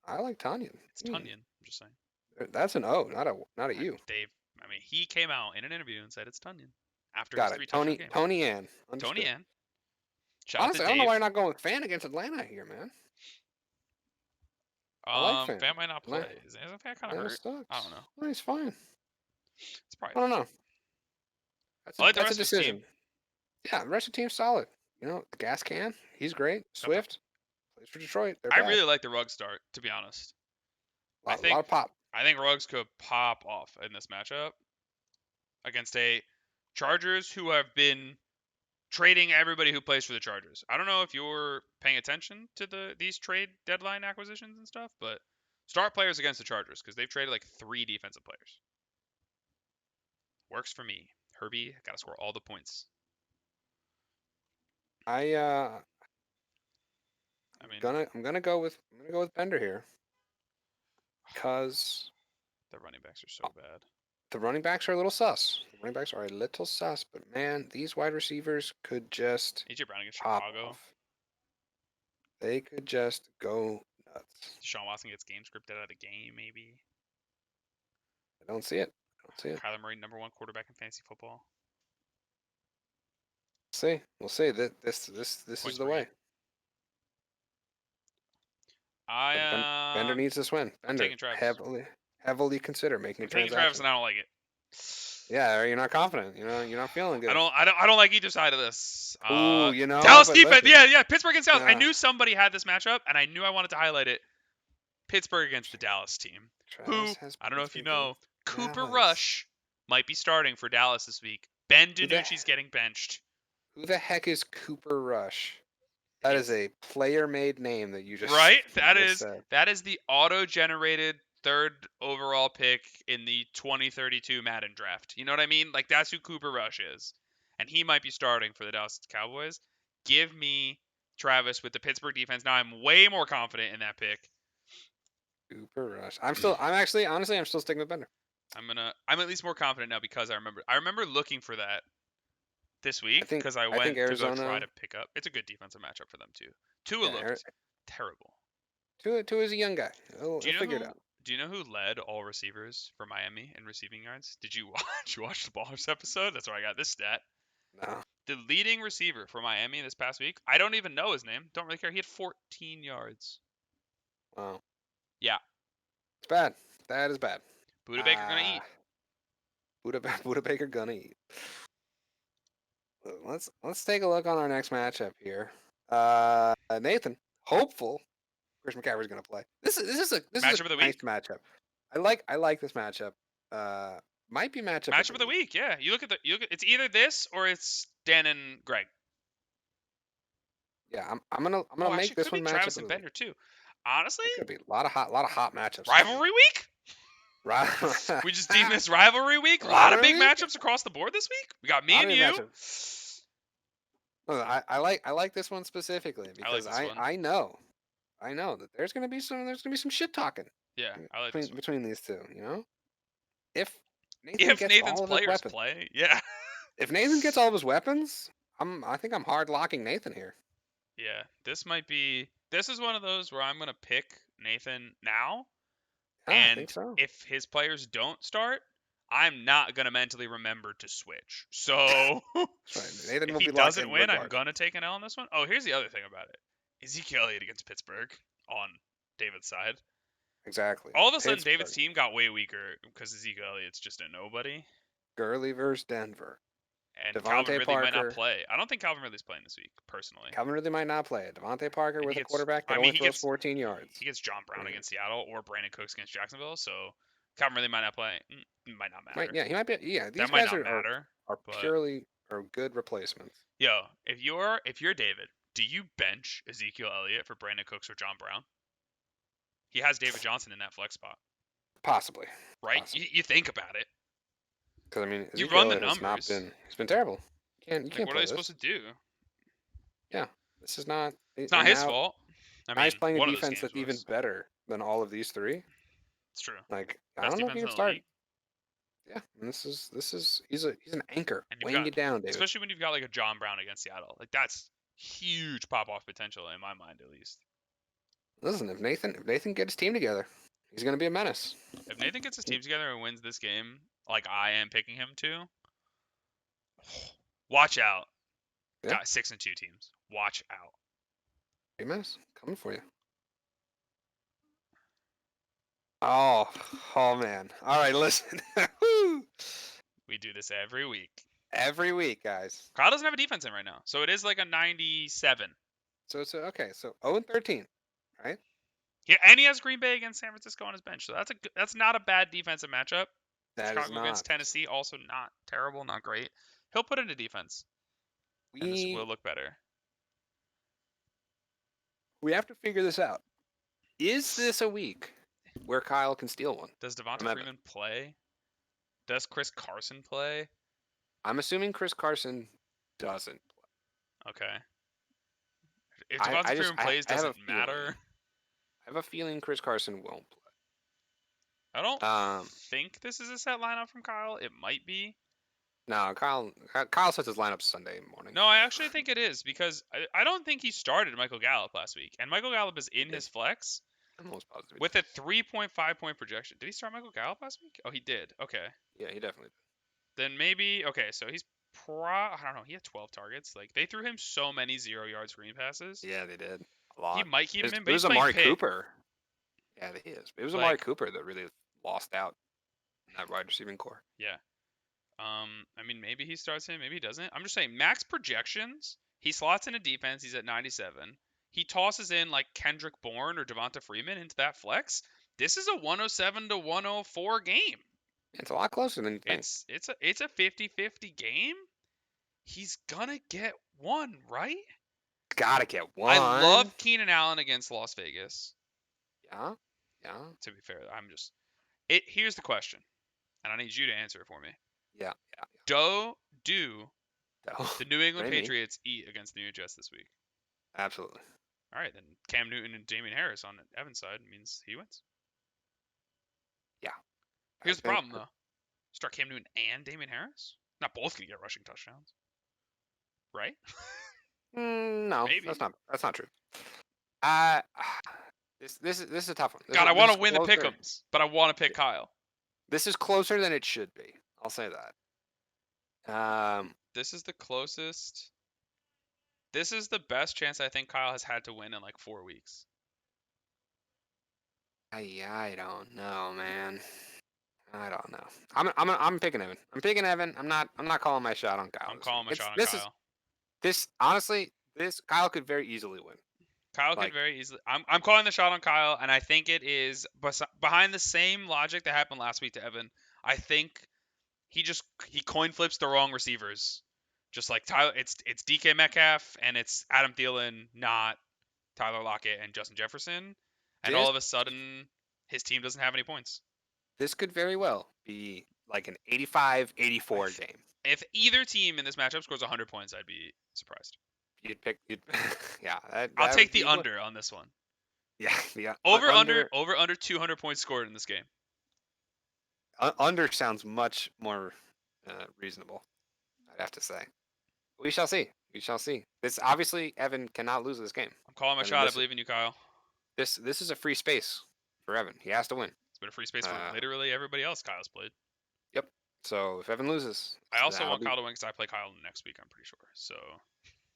I like Tanyan. It's Tanyan. I'm just saying. That's an O, not a U. Dave. I mean, he came out in an interview and said it's Tanyan after his 3 touchdown game. Tony Ann. Tony Ann. Honestly, I don't know why you're not going with Fan against Atlanta here, man. I like Fan. Fan might not play. Isn't Fan kind of hurt? Sucks. I don't know. No, he's fine. It's probably. I don't know. That's a decision. Yeah, the rest of the team's solid. The gas can. He's great. Swift plays for Detroit. I really like the Ruggs start, to be honest. A lot of pop. I think Ruggs could pop off in this matchup against a Chargers who have been trading everybody who plays for the Chargers. I don't know if you're paying attention to these trade deadline acquisitions and stuff, but start players against the Chargers because they've traded like 3 defensive players. Works for me. Herbie, gotta score all the points. I'm gonna go with Bender here because the running backs are so bad. The running backs are a little sus. But man, these wide receivers could just AJ Brown against Chicago. Off. They could just go nuts. Deshaun Watson gets game scripted out of the game, maybe. I don't see it. Kyler Murray, #1 quarterback in fantasy football. See, we'll see. This is Points the per game. way. Bender I needs this win. I'm Bender taking Travis. heavily consider making a I'm taking Travis, transaction. and I don't like it. Yeah, you're not confident. You're not feeling good. I don't like either side of this. Ooh, Dallas but defense. listen. Yeah. Pittsburgh against Dallas. I Uh, knew somebody had this matchup, and I knew I wanted to highlight it. Pittsburgh against the Dallas team, Travis who has I don't know if you Pittsburgh against know, Cooper Dallas. Rush might be starting for Dallas this week. Ben Who the DiNucci's getting benched. who the heck is Cooper Rush? That is He's a player-made name that you just right. said. That is the auto-generated third overall pick in the 2032 Madden draft. You know what I mean? Like that's who Cooper Rush is, and he might be starting for the Dallas Cowboys. Give me Travis with the Pittsburgh defense. Now I'm way more confident in that pick. Cooper Rush. I'm still sticking with Bender. I'm at least more confident now because I remember looking for that this week because I I think went to go try Arizona. to pick up. It's a good defensive matchup for them too. Tua Yeah, looked terrible. Tua is a young guy. Do He'll you know figure it who? out. Do you know who led all receivers for Miami in receiving yards? Did you watch the Ballers episode? That's where I got this stat. No. The leading receiver for Miami this past week. I don't even know his name. Don't really care. He had 14 yards. Wow. Yeah. It's bad. That is bad. Buda Baker gonna eat. Buda Baker gonna eat. Let's take a look on our next matchup here. Nathan, hopeful Chris McCaffrey's gonna play. This is a Matchup of the nice week. matchup. I like this matchup. Might be Matchup of the week. Yeah. You look at it's either this or it's Dan and Greg. Yeah, I'm gonna make Actually, this could be one matchup Travis of and the week. Bender too. Honestly, It could be a lot of hot matchups. rivalry week. Right. We just deem this rivalry week. A lot of big matchups across the board this week. We got me and you. I like this one specifically because I know that there's gonna be some shit talking. Yeah, I like this one. Between these two. If If gets Nathan's all of his players weapons, play, yeah. if Nathan gets all of his weapons, I think I'm hard locking Nathan here. Yeah, this is one of those where I'm gonna pick Nathan now, I think and so. if his players don't start, I'm not gonna mentally remember to switch. So That's right. Nathan if will he be doesn't win, I'm regardless. gonna take an L on this one. Oh, here's the other thing about it: Ezekiel Elliott against Pittsburgh on David's side. Exactly. All of a sudden, David's team got way weaker because Ezekiel Elliott's just a nobody. Gurley versus Denver. And Calvin Ridley might not play. I don't think Calvin Ridley's playing this week, personally. Calvin Ridley might not play. Devontae Parker with a quarterback that only throws 14 yards. He gets John Brown against Seattle or Brandon Cooks against Jacksonville, so Calvin Ridley might not play. Might not matter. He might be. Yeah, these that might guys not matter. Are purely good replacements. Yo, if you're David, do you bench Ezekiel Elliott for Brandon Cooks or John Brown? He has David Johnson in that flex spot. Possibly. Right? Possibly. You think about it. Because I mean, you run the numbers. He's been terrible. You can't. What are they supposed to do? Yeah, this is not. It's not his fault. I mean, he's playing a defense that's even better than all of these three. It's true. Like I don't know if you can start. Yeah, and this is he's an anchor weighing you down, David. Especially when you've got like a John Brown against Seattle. Like that's huge pop off potential in my mind, at least. Listen, if Nathan gets his team together, he's gonna be a menace. If Nathan gets his team together and wins this game, like I am picking him to, watch out. Yeah. Got 6-2 teams. Watch out. Be a menace coming for you. Oh man. All right, listen. We do this every week. Every week, guys. Kyle doesn't have a defense in right now, so it is like a 97. So it's okay. So 0-13, right? Yeah, and he has Green Bay against San Francisco on his bench, so that's not a bad defensive matchup. Chicago against Tennessee, also not terrible, not great. He'll put in a defense, and this will look better. We have to figure this out. Is this a week where Kyle can steal one? Does Devonta Freeman play? Does Chris Carson play? I'm assuming Chris Carson doesn't play. Okay. If Devonta Freeman plays, does it matter? I have a feeling Chris Carson won't play. I don't think this is a set lineup from Kyle. It might be. No, Kyle sets his lineup Sunday morning. No, I actually think it is because I don't think he started Michael Gallup last week, and Michael Gallup is in his flex. I'm almost positive. With a 3.5 point projection. Did he start Michael Gallup last week? Oh, he did. Okay. Yeah, he definitely did. Then maybe so he's I don't know. He had 12 targets. Like they threw him so many 0-yard screen passes. Yeah, they did a He lot. might keep him in, It but he's was playing Amari Pitt. Cooper. Yeah, he is. It was Amari Like, Cooper that really lost out in that wide receiving core. yeah. I mean, maybe he starts him, maybe he doesn't. I'm just saying, max projections. He slots in a defense. He's at 97. He tosses in like Kendrick Bourne or Devonta Freeman into that flex. This is a 107 to 104 game. It's a lot closer than you think. It's a 50-50 game. He's gonna get one, right? Gotta get one. I love Keenan Allen against Las Vegas. Yeah, yeah, To be fair, here's the question, and I need you to answer it for me. yeah. Do Oh, the New England maybe. Patriots eat against the New York Jets this week? Absolutely. All right, then Cam Newton and Damian Harris on Evan's side means he wins. Yeah. Here's the problem, though. Start Cam Newton and Damian Harris? Not both gonna get rushing touchdowns, right? No, Maybe. That's not true. This is a tough one. God, I want to is win the closer. pick'ems, but I want to pick Kyle. This is closer than it should be. I'll say that. This is the closest. This is the best chance I think Kyle has had to win in like 4 weeks. I don't know, man. I don't know. I'm picking Evan. I'm picking Evan. I'm not calling my shot on Kyle. I'm calling my shot on Kyle. Honestly, this Kyle could very easily win. Kyle could very easily. I'm calling the shot on Kyle, and I think it is behind the same logic that happened last week to Evan. I think he coin flips the wrong receivers. Just like Tyler, it's DK Metcalf and it's Adam Thielen, not Tyler Lockett and Justin Jefferson. And all of a sudden, his team doesn't have any points. This could very well be like an 85-84 game. If either team in this matchup scores 100 points, I'd be surprised. Yeah. I'll take the under on this one. Yeah. Over under 200 points scored in this game. Under sounds much more reasonable, I'd have to say. We shall see. This obviously Evan cannot lose this game. I'm calling my shot. I believe in you, Kyle. This is a free space for Evan. He has to win. It's been a free space for literally everybody else Kyle's played. Yep. So if Evan loses, I also want Kyle to win because I play Kyle next week. I'm pretty sure. So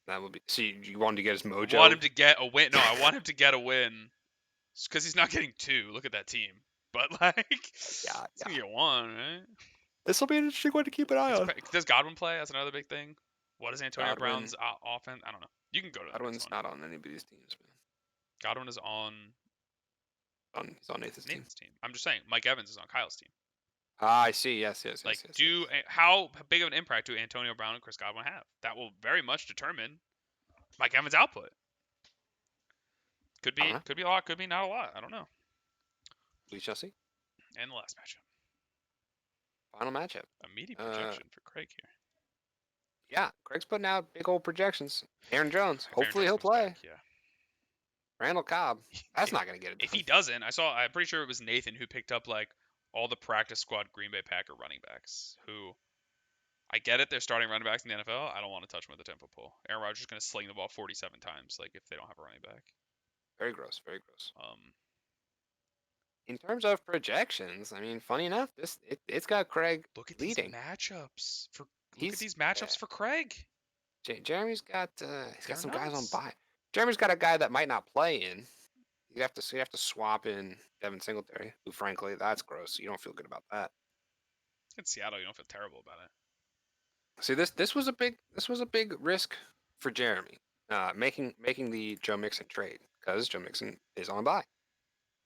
that would be. So you want him to get his mojo? I want him to get a win. No, I want him to get a win because he's not getting 2. Look at that team. But like, he's gonna get 1, right? This will be an interesting one to keep an eye on. Does Godwin play? That's another big thing. What is Antonio Brown's offense? I don't know. You can go to that. Godwin's not on anybody's teams, man. Godwin is on. He's on Nathan's team. I'm just saying, Mike Evans is on Kyle's team. I see. Yes. How big of an impact do Antonio Brown and Chris Godwin have? That will very much determine Mike Evans' output. Could be a lot. Could be not a lot. I don't know. We shall see. And the last matchup. Final matchup. A meaty projection for Craig here. Yeah, Craig's putting out big old projections. Aaron Jones. Hopefully he'll play. Back, yeah. Randall Cobb. That's not going to get it done. If he doesn't, I'm pretty sure it was Nathan who picked up like all the practice squad Green Bay Packer running backs who I get it, they're starting running backs in the NFL. I don't want to touch them with a 10-foot pole. Aaron Rodgers is going to sling the ball 47 times like if they don't have a running back. Very gross. In terms of projections, I mean, funny enough, it's got Craig leading. Look at these matchups for Craig. Jeremy's got he's got some guys on bye. Jeremy's got a guy that might not play in. You have to swap in Devin Singletary, who frankly that's gross. You don't feel good about that. In Seattle, you don't feel terrible about it. See, this was a big risk for Jeremy, making the Joe Mixon trade because Joe Mixon is on bye.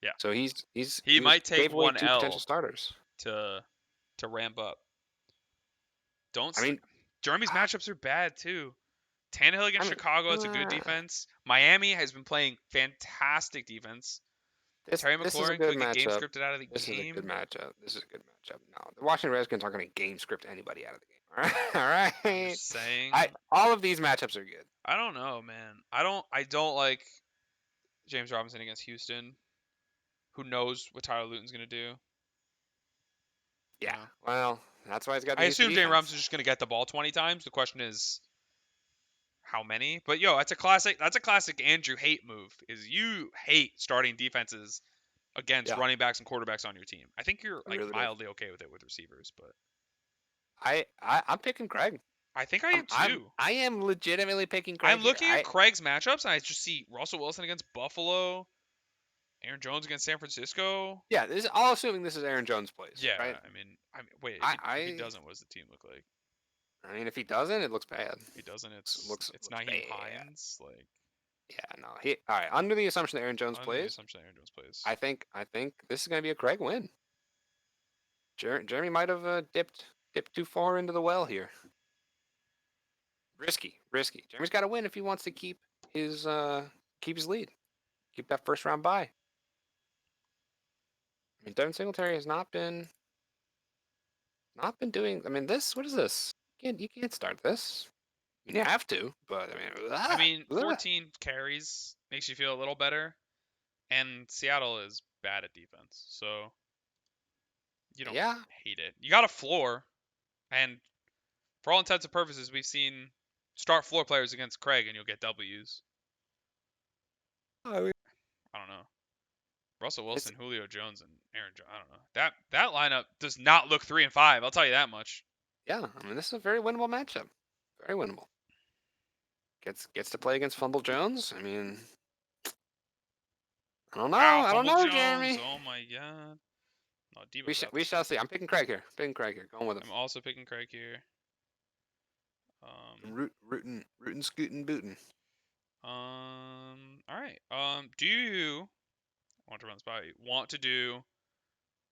Yeah. So he might take one L potential starters to ramp up. Jeremy's matchups are bad too. Tannehill against Chicago, it's a good defense. Miami has been playing fantastic defense. Terry McLaurin could get game scripted out of the game. This is a good matchup. No, the Washington Redskins aren't going to game script anybody out of the game. All right. I'm just saying. All of these matchups are good. I don't know, man. I don't like James Robinson against Houston. Who knows what Tyler Luton's going to do? Yeah. Well, that's why he's got. I assume James Robinson's just going to get the ball 20 times. The question is, how many? But that's a classic. That's a classic Andrew hate move. Is you hate starting defenses against running backs and quarterbacks on your team. I think you're like really mildly okay with it with receivers, but I'm picking Craig. I think I am too. I am legitimately picking Craig I'm here. looking at Craig's matchups, and I just see Russell Wilson against Buffalo, Aaron Jones against San Francisco. Yeah, this is all assuming this is Aaron Jones plays, Yeah, right? I mean, wait, if he I doesn't, what does the team look like? I mean, if he doesn't, it looks bad. If he doesn't, it's Looks Naheem bad. Hines. Like, Yeah, no. All right. Under the assumption that Aaron Jones under the plays, assumption that Aaron Jones plays. I think this is going to be a Craig win. Jeremy might have dipped too far into the well here. Risky. Jeremy's got to win if he wants to his keep his lead, keep that first round bye. I mean, Devin Singletary has not been doing. I mean, what is this? You can't start this. You have to, but I mean, 14 carries makes you feel a little better, and Seattle is bad at defense, so you don't yeah. hate it. You got a floor, and for all intents and purposes, we've seen start floor players against Craig, and you'll get W's. I mean, I don't know. Russell it's Wilson, Julio Jones, and Aaron Jones. I don't know. That lineup does not look 3-5. I'll tell you that much. yeah. I mean, this is a very winnable matchup. Very winnable. Gets to play against Fumble Jones. I mean, I don't know. Wow, I don't Fumble know, Jones. Jeremy. Oh my God. No, Debo's out We this shall week. see. I'm picking Craig here. Going with him. I'm also picking Craig here. Rootin', scootin', bootin'. All right. Do you I want to run this by you? Want to do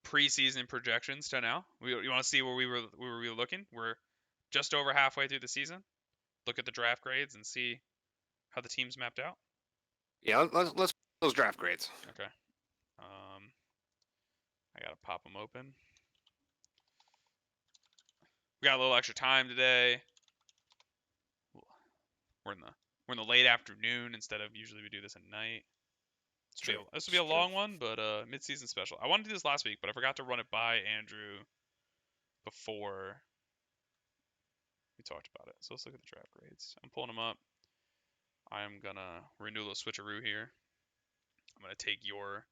preseason projections to now? You want to see where we were looking? We're just over halfway through the season. Look at the draft grades and see how the teams mapped out. Yeah, let's those draft grades. Okay. I gotta pop them open. We got a little extra time today. We're in the late afternoon instead of usually we do this at night. This will be a long one, but mid-season special. I wanted to do this last week, but I forgot to run it by Andrew before we talked about it. So let's look at the draft grades. I'm pulling them up. We're gonna do a little switcheroo here. I'm gonna take your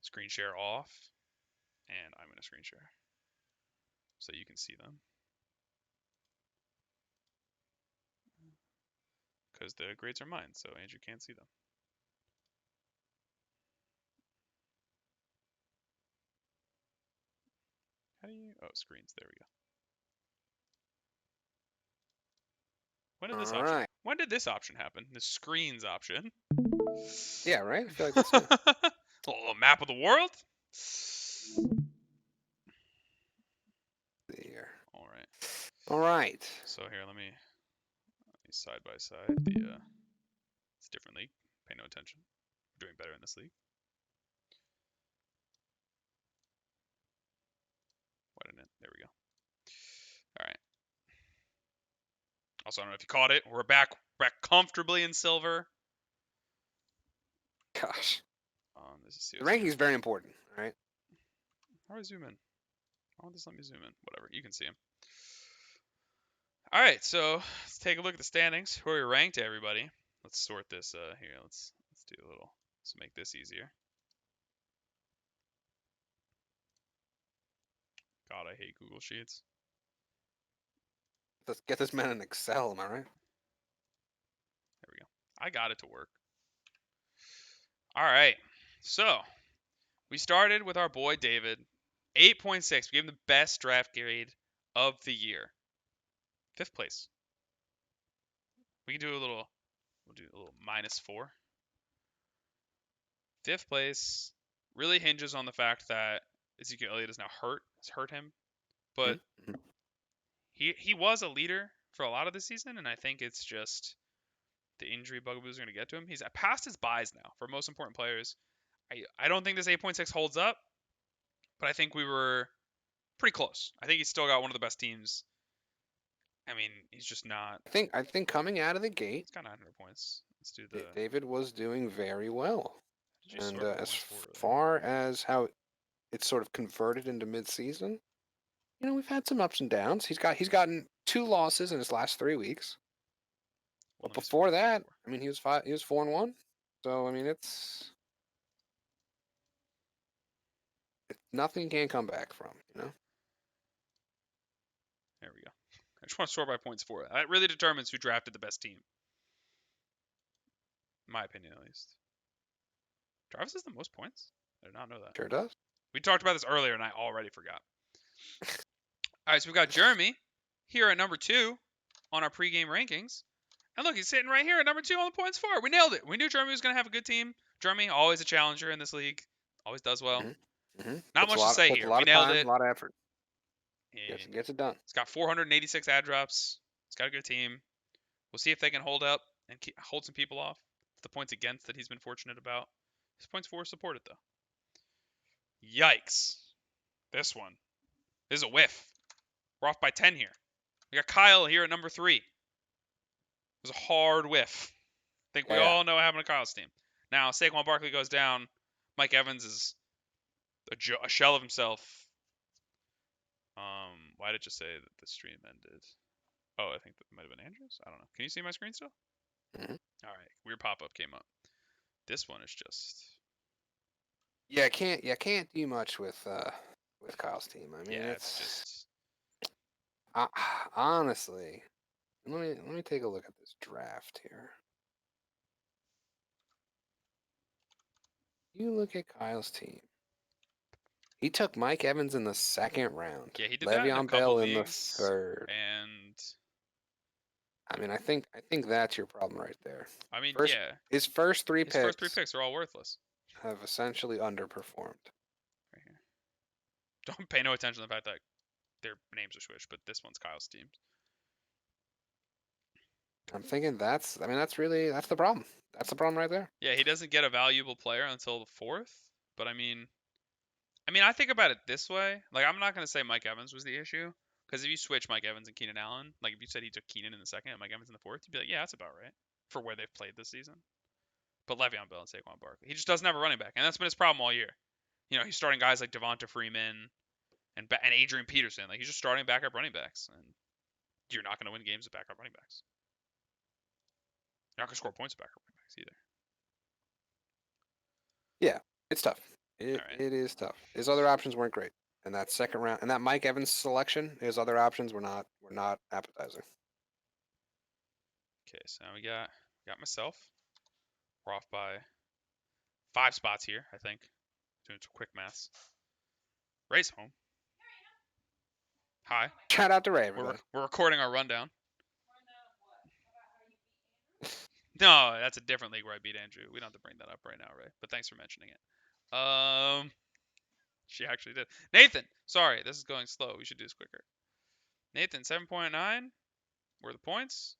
screen share off, and I'm gonna screen share so you can see them. Because the grades are mine, so Andrew can't see them. How do you? Oh, screens. There we go. When did this option happen? The screens option. Yeah, right. I feel like that's it. A map of the world. There. All right. All right. So here, let me side by side. It's a different league. Pay no attention. We're doing better in this league. Why didn't it? There we go. All right. Also, I don't know if you caught it. We're back comfortably in silver. Gosh. This is The ranking is very important. All right. How do I zoom in? Why won't this let me zoom in? Whatever. You can see him. All right. So let's take a look at the standings. Where we ranked everybody. Let's sort this here. Let's do a little. Let's make this easier. God, I hate Google Sheets. Let's get this man in Excel. Am I right? There we go. I got it to work. All right. So we started with our boy David. 8.6. We gave him the best draft grade of the year. 5th place. We can do we'll do a little -4. 5th place really hinges on the fact that Ezekiel Elliott is now hurt. It's hurt him. But Mm-hmm. he was a leader for a lot of the season, and I think it's just the injury bugaboos are going to get to him. He's past his buys now for most important players. I don't think this 8.6 holds up, but I think we were pretty close. I think he's still got one of the best teams. I mean, he's just not. I think coming out of the gate, He's got 900 points. Let's do the. David was doing very well. And as really? far as how it's sort of converted into mid-season, we've had some ups and downs. He's gotten 2 losses in his last 3 weeks. But before that, I mean, he was 4-1. So I mean, it's nothing can come back from. There we go. I just want to sort by points for it. That really determines who drafted the best team. In my opinion, at least. Travis has the most points? I did not know that. Sure does. We talked about this earlier, and I already forgot. All right, so we got Jeremy here at number 2 on our pregame rankings. And look, he's sitting right here at number 2 on the points for. We nailed it. We knew Jeremy was going to have a good team. Jeremy, always a challenger in this league. Always does well. Not much to say Puts here. a lot We of nailed time, it. a lot of effort. And Gets it done. he's got 486 ad drops. He's got a good team. We'll see if they can hold up and hold some people off. The points against that he's been fortunate about. His points for supported, though. Yikes. This one. This is a whiff. We're off by 10 here. We got Kyle here at number 3. It was a hard whiff. I think we all know what happened to Kyle's team. Now, Saquon Barkley goes down. Mike Evans is a shell of himself. Why did it just say that the stream ended? Oh, I think that might have been Andrews. I don't know. Can you see my screen still? All right. Weird pop-up came up. This one is just. Yeah, can't do much with Kyle's team. I mean, Yeah, it's just. Honestly, let me take a look at this draft here. You look at Kyle's team. He took Mike Evans in the 2nd round. Yeah, he did that in a Le'Veon couple Bell in the leagues, 3rd. and. I mean, I think that's your problem right there. I mean, yeah. His first 3 picks. His first 3 picks are all worthless. Have essentially underperformed. Right here. Don't pay no attention to the fact that their names are switched, but this one's Kyle's team. I'm thinking that's the problem. That's the problem right there. Yeah, he doesn't get a valuable player until the 4th, but I mean, I think about it this way. Like, I'm not going to say Mike Evans was the issue, because if you switch Mike Evans and Keenan Allen, like if you said he took Keenan in the 2nd and Mike Evans in the 4th, you'd be like, yeah, that's about right for where they've played this season. But Le'Veon Bell and Saquon Barkley, he just doesn't have a running back, and that's been his problem all year. You know, he's starting guys like Devonta Freeman and Adrian Peterson. Like, he's just starting backup running backs, and you're not going to win games with backup running backs. You're not going to score points with backup running backs either. Yeah, it's tough. It is tough. His other options weren't great, and that 2nd round and that Mike Evans selection, his other options were not appetizing. Okay, so now we got myself. We're off by 5 spots here, I think. Doing some quick maths. Ray's home. Hi. Shout out to Ray, everybody. We're recording our rundown. No, that's a different league where I beat Andrew. We don't have to bring that up right now, Ray. But thanks for mentioning it. She actually did. Nathan, sorry, this is going slow. We should do this quicker. Nathan, 7.9 were the points.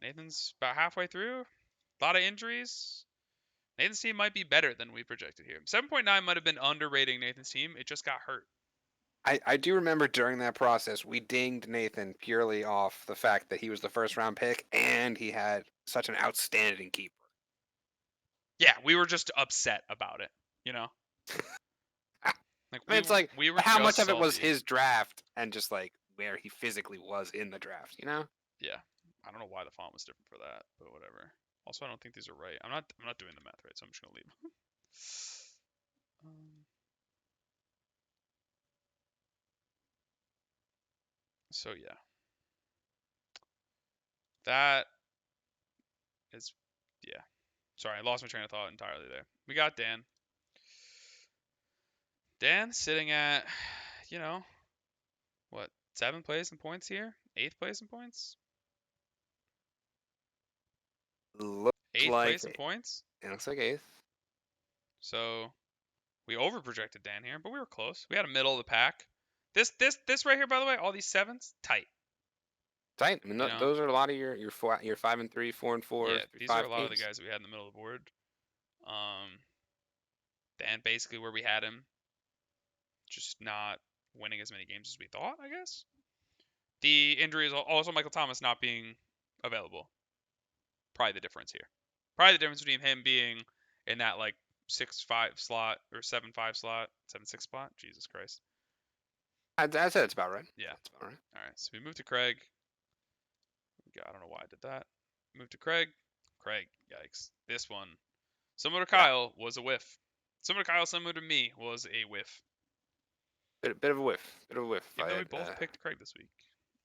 Nathan's about halfway through. A lot of injuries. Nathan's team might be better than we projected here. 7.9 might have been underrating Nathan's team. It just got hurt. I do remember during that process, we dinged Nathan purely off the fact that he was the 1st round pick and he had such an outstanding keeper. Yeah, we were just upset about it, you know? Like, we were how much of salty. it was his draft and just like where he physically was in the draft, you know? Yeah. I don't know why the font was different for that, but whatever. Also, I don't think these are right. I'm not doing the math right, so I'm just gonna leave them. So yeah, that is Sorry, I lost my train of thought entirely there. We got Dan. Dan sitting at, what, 7th place in points here? 8th place in points? Looks 8th like place in points? It looks like 8th. So we overprojected Dan here, but we were close. We had a middle of the pack. This right here, by the way, all these 7s, tight. Tight. I mean, those are a lot of your 5 and 3, 4 and 4. Yeah, these are a lot teams. of the guys that we had in the middle of the board. Dan basically where we had him, just not winning as many games as we thought, I guess. The injury is also Michael Thomas not being available. Probably the difference here. Probably the difference between him being in that like 6-5 slot or 7-5 slot, 7-6 spot. Jesus Christ. I said it's about right. Yeah. That's about right. All right, so we moved to Craig. I don't know why I did that. Moved to Craig. Craig, yikes. This one, similar to Kyle, was a whiff. Similar to Kyle, similar to me, was a whiff. Bit of a whiff. Even though we both picked Craig this week.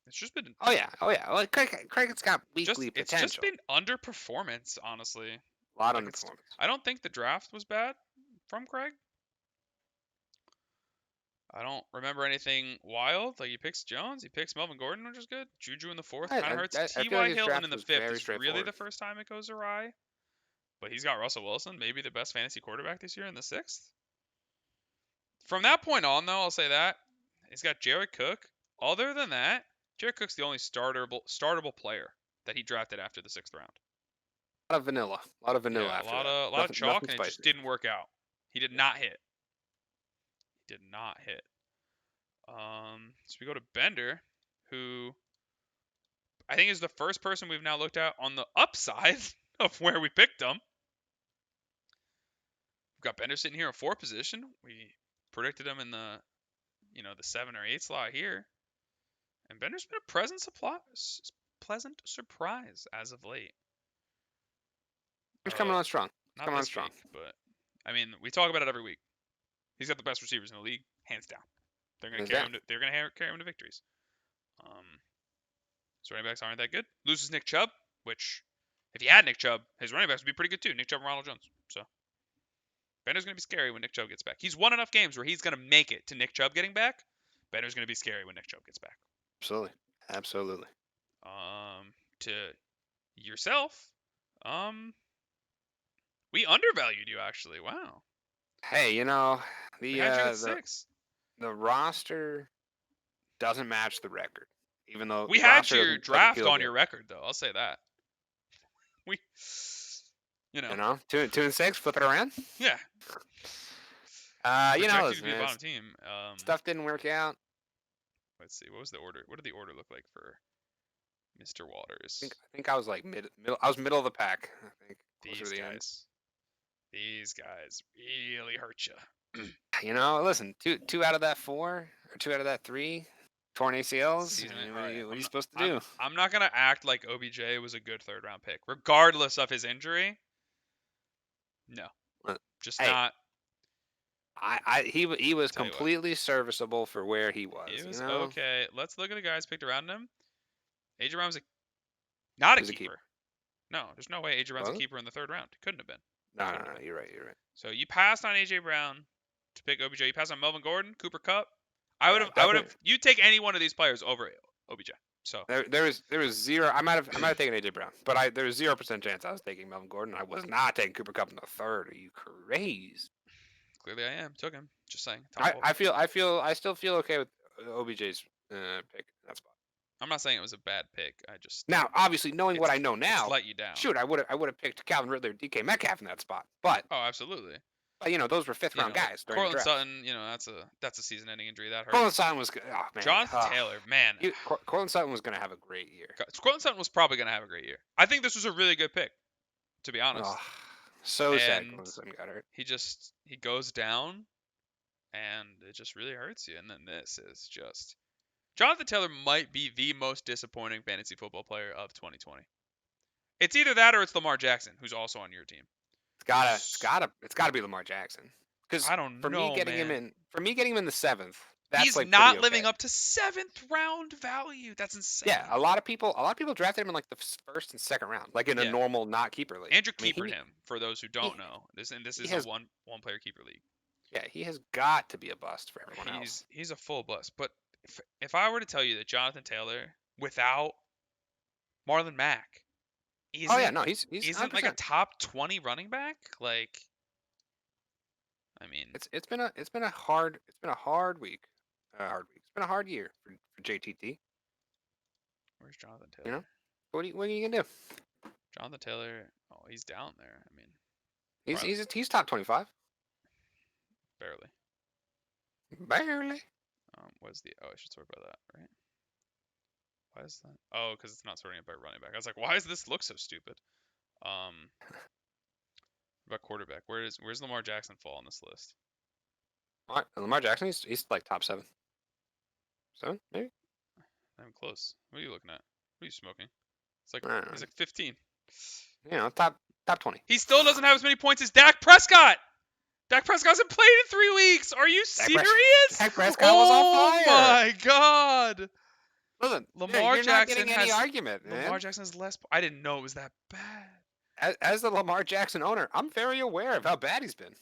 It's just been Oh yeah. Well, Crickett's got weekly it's potential. just been underperformance, honestly. A lot Like, of underperformance. I don't think the draft was bad from Craig. I don't remember anything wild. Like, he picks Jones, he picks Melvin Gordon, which is good. Juju in the fourth kind of hurts. I feel T.Y. like his Hilton draft in the was fifth very is really straightforward. the first time it goes awry. But he's got Russell Wilson, maybe the best fantasy quarterback this year in the sixth. From that point on, though, I'll say that. He's got Jared Cook. Other than that, Jared Cook's the only startable player that he drafted after the sixth round. A lot of vanilla. After a that. lot of chalk, nothing and it spicy. just didn't work out. He did not hit. So we go to Bender, who I think is the first person we've now looked at on the upside of where we picked him. We've got Bender sitting here in 4th position. We predicted him in the 7 or 8 slot here. And Bender's been a pleasant surprise as of late. He's coming on strong. Not this week, but I mean, we talk about it every week. He's got the best receivers in the league, hands down. They're going to carry him. They're going to carry him to victories. His running backs aren't that good. Loses Nick Chubb, which if he had Nick Chubb, his running backs would be pretty good too. Nick Chubb and Ronald Jones. So Bender's going to be scary when Nick Chubb gets back. He's won enough games where he's going to make it to Nick Chubb getting back. Bender's going to be scary when Nick Chubb gets back. Absolutely. To yourself, we undervalued you actually. Wow. Hey, the roster doesn't match the record, even though we had your draft on your record though. I'll say that. We, 2-6, flip it around. Yeah. Listen, to be a bottom team. Stuff didn't work out. Let's see. What was the order? What did the order look like for Mr. Waters? I think I was like middle. I was middle of the pack. I think these guys really hurt you. Listen, two out of that 4 or 2 out of that 3 torn ACLs. What are you supposed to do? I'm not gonna act like OBJ was a good 3rd round pick, regardless of his injury. No, just not. He was completely serviceable for where he was. He was okay. Let's look at the guys picked around him. AJ Brown's not a keeper. No, there's no way AJ Brown's a keeper in the 3rd round. It couldn't have been. No, you're right. So you passed on AJ Brown to pick OBJ. You passed on Melvin Gordon, Cooper Kupp. I would have. You take any one of these players over OBJ. So there was zero. I might have taken AJ Brown, but there was 0% chance I was taking Melvin Gordon. I was not taking Cooper Kupp in the 3rd. Are you crazy? Clearly, I am. Took him. Just saying. I still feel okay with OBJ's pick in that spot. I'm not saying it was a bad pick. Now, obviously, knowing what I know now, let you down. Shoot, I would have picked Calvin Ridley or DK Metcalf in that spot. But absolutely. But those were 5th round guys. Cortland Sutton, that's a season-ending injury that hurt. Cortland Sutton was good. Oh man. Jonathan Taylor, man. Cortland Sutton was going to have a great year. Cortland Sutton was probably going to have a great year. I think this was a really good pick, to be honest. So sad Cortland Sutton got hurt. He goes down, and it just really hurts you. And then this is just. Jonathan Taylor might be the most disappointing fantasy football player of 2020. It's either that or it's Lamar Jackson, who's also on your team. It's gotta be Lamar Jackson. Because I don't know, me getting him in the 7th, that's he's like not living up to 7th round value. That's insane. Yeah, a lot of people drafted him in like the 1st and 2nd round, like in a normal not keeper league. Andrew keepered him, for those who don't know. This is a one player keeper league. Yeah, he has got to be a bust for everyone else. He's a full bust. But if I were to tell you that Jonathan Taylor, without Marlon Mack, he's isn't like a top 20 running back. Like, I mean, it's been a hard week. It's been a hard year for JTT. Where's Jonathan Taylor? What are you gonna do? Jonathan Taylor, he's down there. I mean, he's top 25. Barely. I should sort by that, right? Why is that? Oh, because it's not sorting it by running back. I was like, why does this look so stupid? What about quarterback? Where's Lamar Jackson fall on this list? Lamar Jackson, he's like top 7. 7, maybe? I'm close. What are you looking at? What are you smoking? It's like he's like 15. Top 20. He still doesn't have as many points as Dak Prescott. Dak Prescott hasn't played in 3 weeks. Are you serious? Dak Prescott was on fire. Oh my god. Listen, Lamar you're not Jackson getting any has argument, man. less. I didn't know it was that bad. As the Lamar Jackson owner, I'm very aware of how bad he's been.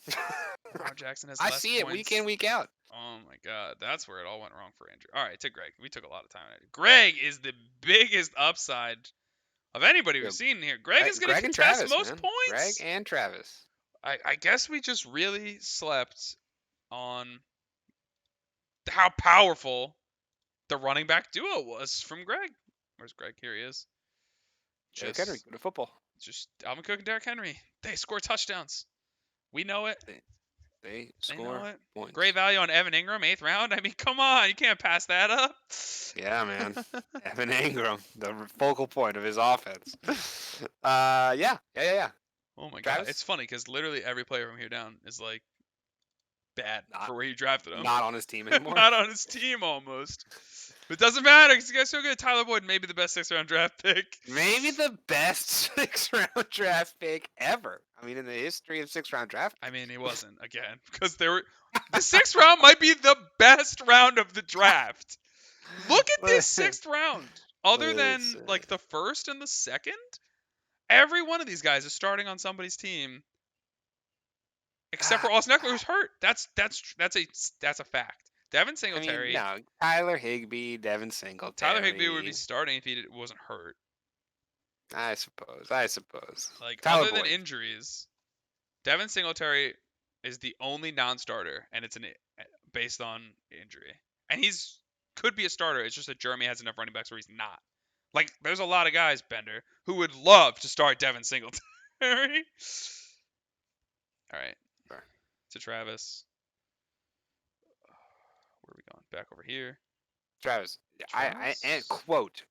Lamar Jackson has I less see it week in, points. week out. Oh my God, that's where it all went wrong for Andrew. All right, to Greg. We took a lot of time. Greg is the biggest upside of anybody Yeah, we've seen here. Greg is going to Greg and contest Travis, most man. Greg points. and Travis. I guess we just really slept on how powerful the running back duo was from Greg. Where's Greg? Here he is. Derrick Henry, Just, good to football. just Alvin Cook and Derrick Henry. They score touchdowns. We know it. They They know score it. points. Great value on Evan Ingram, 8th round. I mean, come on, you can't pass that up. Yeah, man. Evan Ingram, the focal point of his offense. Yeah. Oh my God, Travis? it's funny because literally every player from here down is like bad Not- for where you drafted him. Not on his team anymore. Not on his team almost. But it doesn't matter because you guys so good. Tyler Boyd, maybe the best 6th round draft pick. Maybe the best 6th-round draft pick ever. I mean, in the history of 6th-round draft picks. I mean, he wasn't again because the 6th round might be the best round of the draft. Look at this 6th round. Other than like the 1st and the 2nd, every one of these guys is starting on somebody's team, except for Austin Eckler, who's hurt. That's a fact. Devin Singletary. I mean, no, Tyler Higbee, Devin Singletary. Tyler Higbee would be starting if he wasn't hurt. I suppose. Like, Tyler other than Boyd. injuries, Devin Singletary is the only non-starter, and it's based on injury. And could be a starter. It's just that Jeremy has enough running backs where he's not. Like, there's a lot of guys, Bender, who would love to start Devin Singletary. All right. Sure. To Travis. Where are we going? Back over here. Travis. I and quote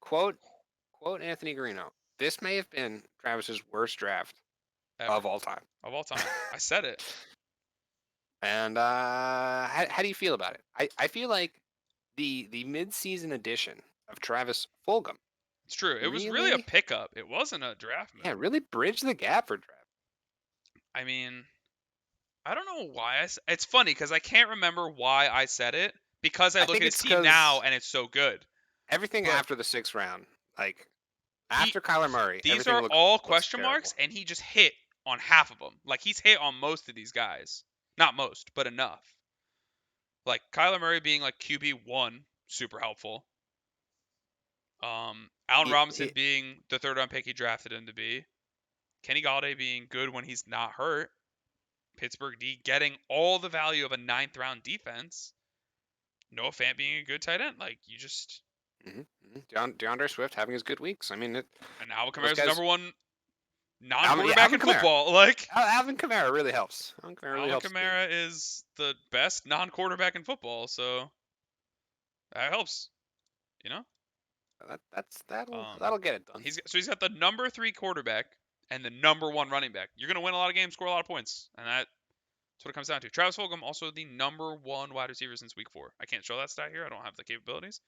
Anthony Garino. This may have been Travis's worst draft of all time. Of all time. I said it. And how do you feel about it? I feel like the mid-season edition of Travis Fulgham. It's true. It was really a pickup. It wasn't a draft move. Yeah, really bridged the gap for draft. I mean, I don't know why it's funny because I can't remember why I said it because I look at his team now and it's so good. Everything after the 6th round, like after Kyler Murray, these are all question marks, and he just hit on half of them. Like, he's hit on most of these guys. Not most, but enough. Like, Kyler Murray being like QB1, super helpful. Allen Robinson being the 3rd round pick he drafted him to be. Kenny Galladay being good when he's not hurt. Pittsburgh D getting all the value of a 9th round defense. Noah Fant being a good tight end. Like, you just... DeAndre Swift having his good weeks. I mean, and Alvin Kamara's the number 1 non-quarterback in Kamara. football. Like, Alvin Kamara really helps. Alvin Kamara is the best non-quarterback in football, so that helps. You know? That'll get it done. He's got the number 3 quarterback and the number 1 running back. You're gonna win a lot of games, score a lot of points, and that's what it comes down to. Travis Fulgham also the number 1 wide receiver since week 4. I can't show that stat here. I don't have the capabilities.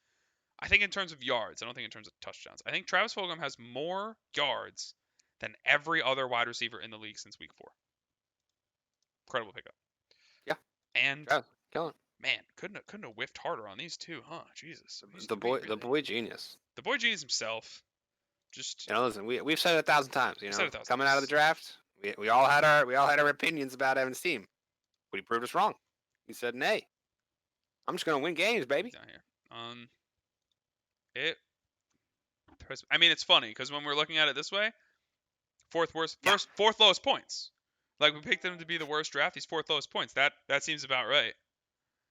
I think in terms of yards. I don't think in terms of touchdowns. I think Travis Fulgham has more yards than every other wide receiver in the league since week 4. Incredible pickup. Yeah. And killing. Man, couldn't have whiffed harder on these two, huh? Jesus. The boy genius. The boy genius himself. Just listen, we've said it 1,000 times. Coming out of the draft, we all had our opinions about Evan's team, but he proved us wrong. He said, "Nay, I'm just gonna win games, baby." Down here. I mean, it's funny because when we're looking at it this way, fourth lowest points. Like, we picked him to be the worst draft. He's 4th lowest points. That seems about right.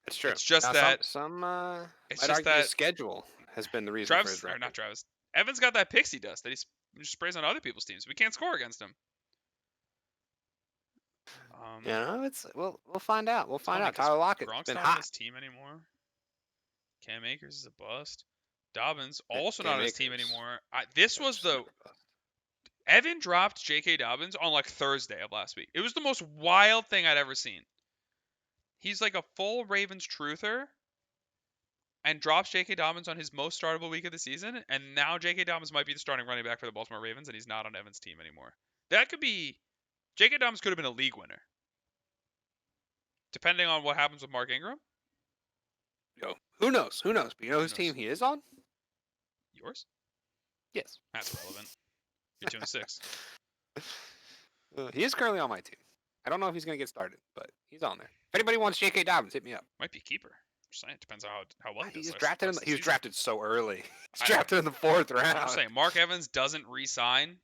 It's true. It's just some might argue his schedule has been the reason for his draft. Not Travis. Evan's got that pixie dust that he just sprays on other people's teams. We can't score against him. We'll find out. We'll find out. Tyler Lockett's been hot. Not on his team anymore. Cam Akers is a bust. Dobbins also not on his team anymore. Evan dropped J.K. Dobbins on like Thursday of last week. It was the most wild thing I'd ever seen. He's like a full Ravens truther and drops J.K. Dobbins on his most startable week of the season, and now J.K. Dobbins might be the starting running back for the Baltimore Ravens, and he's not on Evan's team anymore. That could be... J.K. Dobbins could have been a league winner. Depending on what happens with Mark Ingram. Who knows? But you know whose team he is on? Yours? Yes. That's relevant. You're 2-6. He is currently on my team. I don't know if he's going to get started, but he's on there. If anybody wants J.K. Dobbins, hit me up. Might be a keeper. Just saying, depends on how well he He does. was drafted. Rest of the He was season. drafted so early. He's I- drafted in the 4th round. I'm saying Mark Evans doesn't re-sign.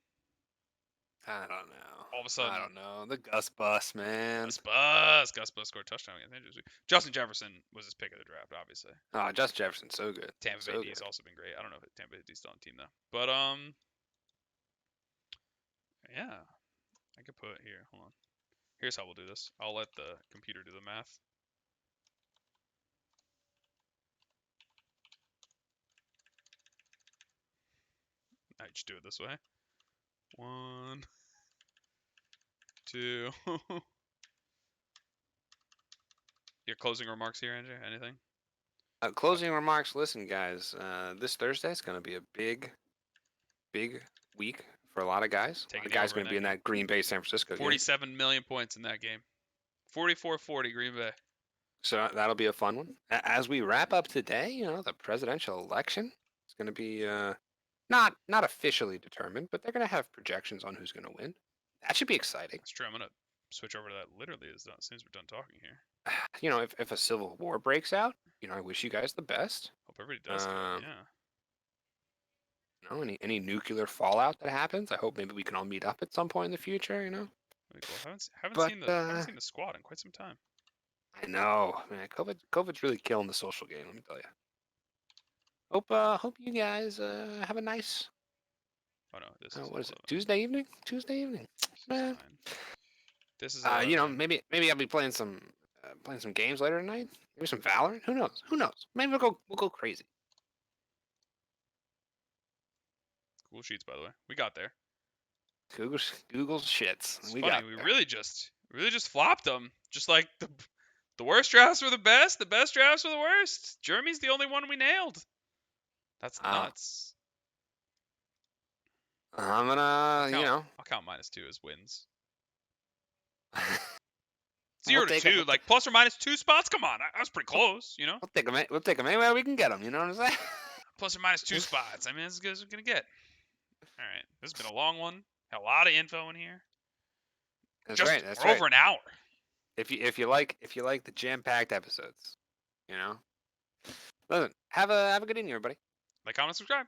I don't know. All of a sudden, I don't know. The Gus bus, man. Gus Bus scored a touchdown against Andrews. Justin Jefferson was his pick of the draft, obviously. Oh, Justin Jefferson's so good. Tampa so Bay good. D's also been great. I don't know if Tampa Bay D's still on the team though. But yeah, I could put here. Hold on. Here's how we'll do this. I'll let the computer do the math. I just do it this way. 1, 2. Your closing remarks here, Andrew? Anything? Closing remarks. Listen, guys. This Thursday is going to be a big week for a lot of guys. A lot of guys going to be in that Green Bay San Francisco game. 47 million points in that game. 44-40 Green Bay. So that'll be a fun one. As we wrap up today, the presidential election is going to be not officially determined, but they're going to have projections on who's going to win. That should be exciting. That's true. I'm going to switch over to that literally as soon as we're done talking here. If a civil war breaks out, I wish you guys the best. Hope everybody does good. Yeah. Any nuclear fallout that happens, I hope maybe we can all meet up at some point in the future. Really cool. Haven't seen the squad in quite some time. I know, man. COVID's really killing the social game. Let me tell you. Hope you guys have a nice. Oh no, this is. What is it? Tuesday evening. Man. This is. Maybe I'll be playing some games later tonight. Maybe some Valorant. Who knows? Maybe we'll go crazy. Cool sheets, by the way. We got there. Google's shits. It's funny. We really just flopped them. Just like the worst drafts were the best drafts were the worst. Jeremy's the only one we nailed. That's nuts. I'm gonna, I'll count -2 as wins. 0 to 2, like plus or minus 2 spots. Come on, I was pretty close. We'll take them anywhere we can get them. You know what I'm saying? Plus or minus 2 spots. I mean, as good as we're gonna get. All right, this has been a long one. Had a lot of info in here. That's right. We're over an hour. If you like the jam-packed episodes, listen. Have a good evening, everybody. Like, comment, subscribe.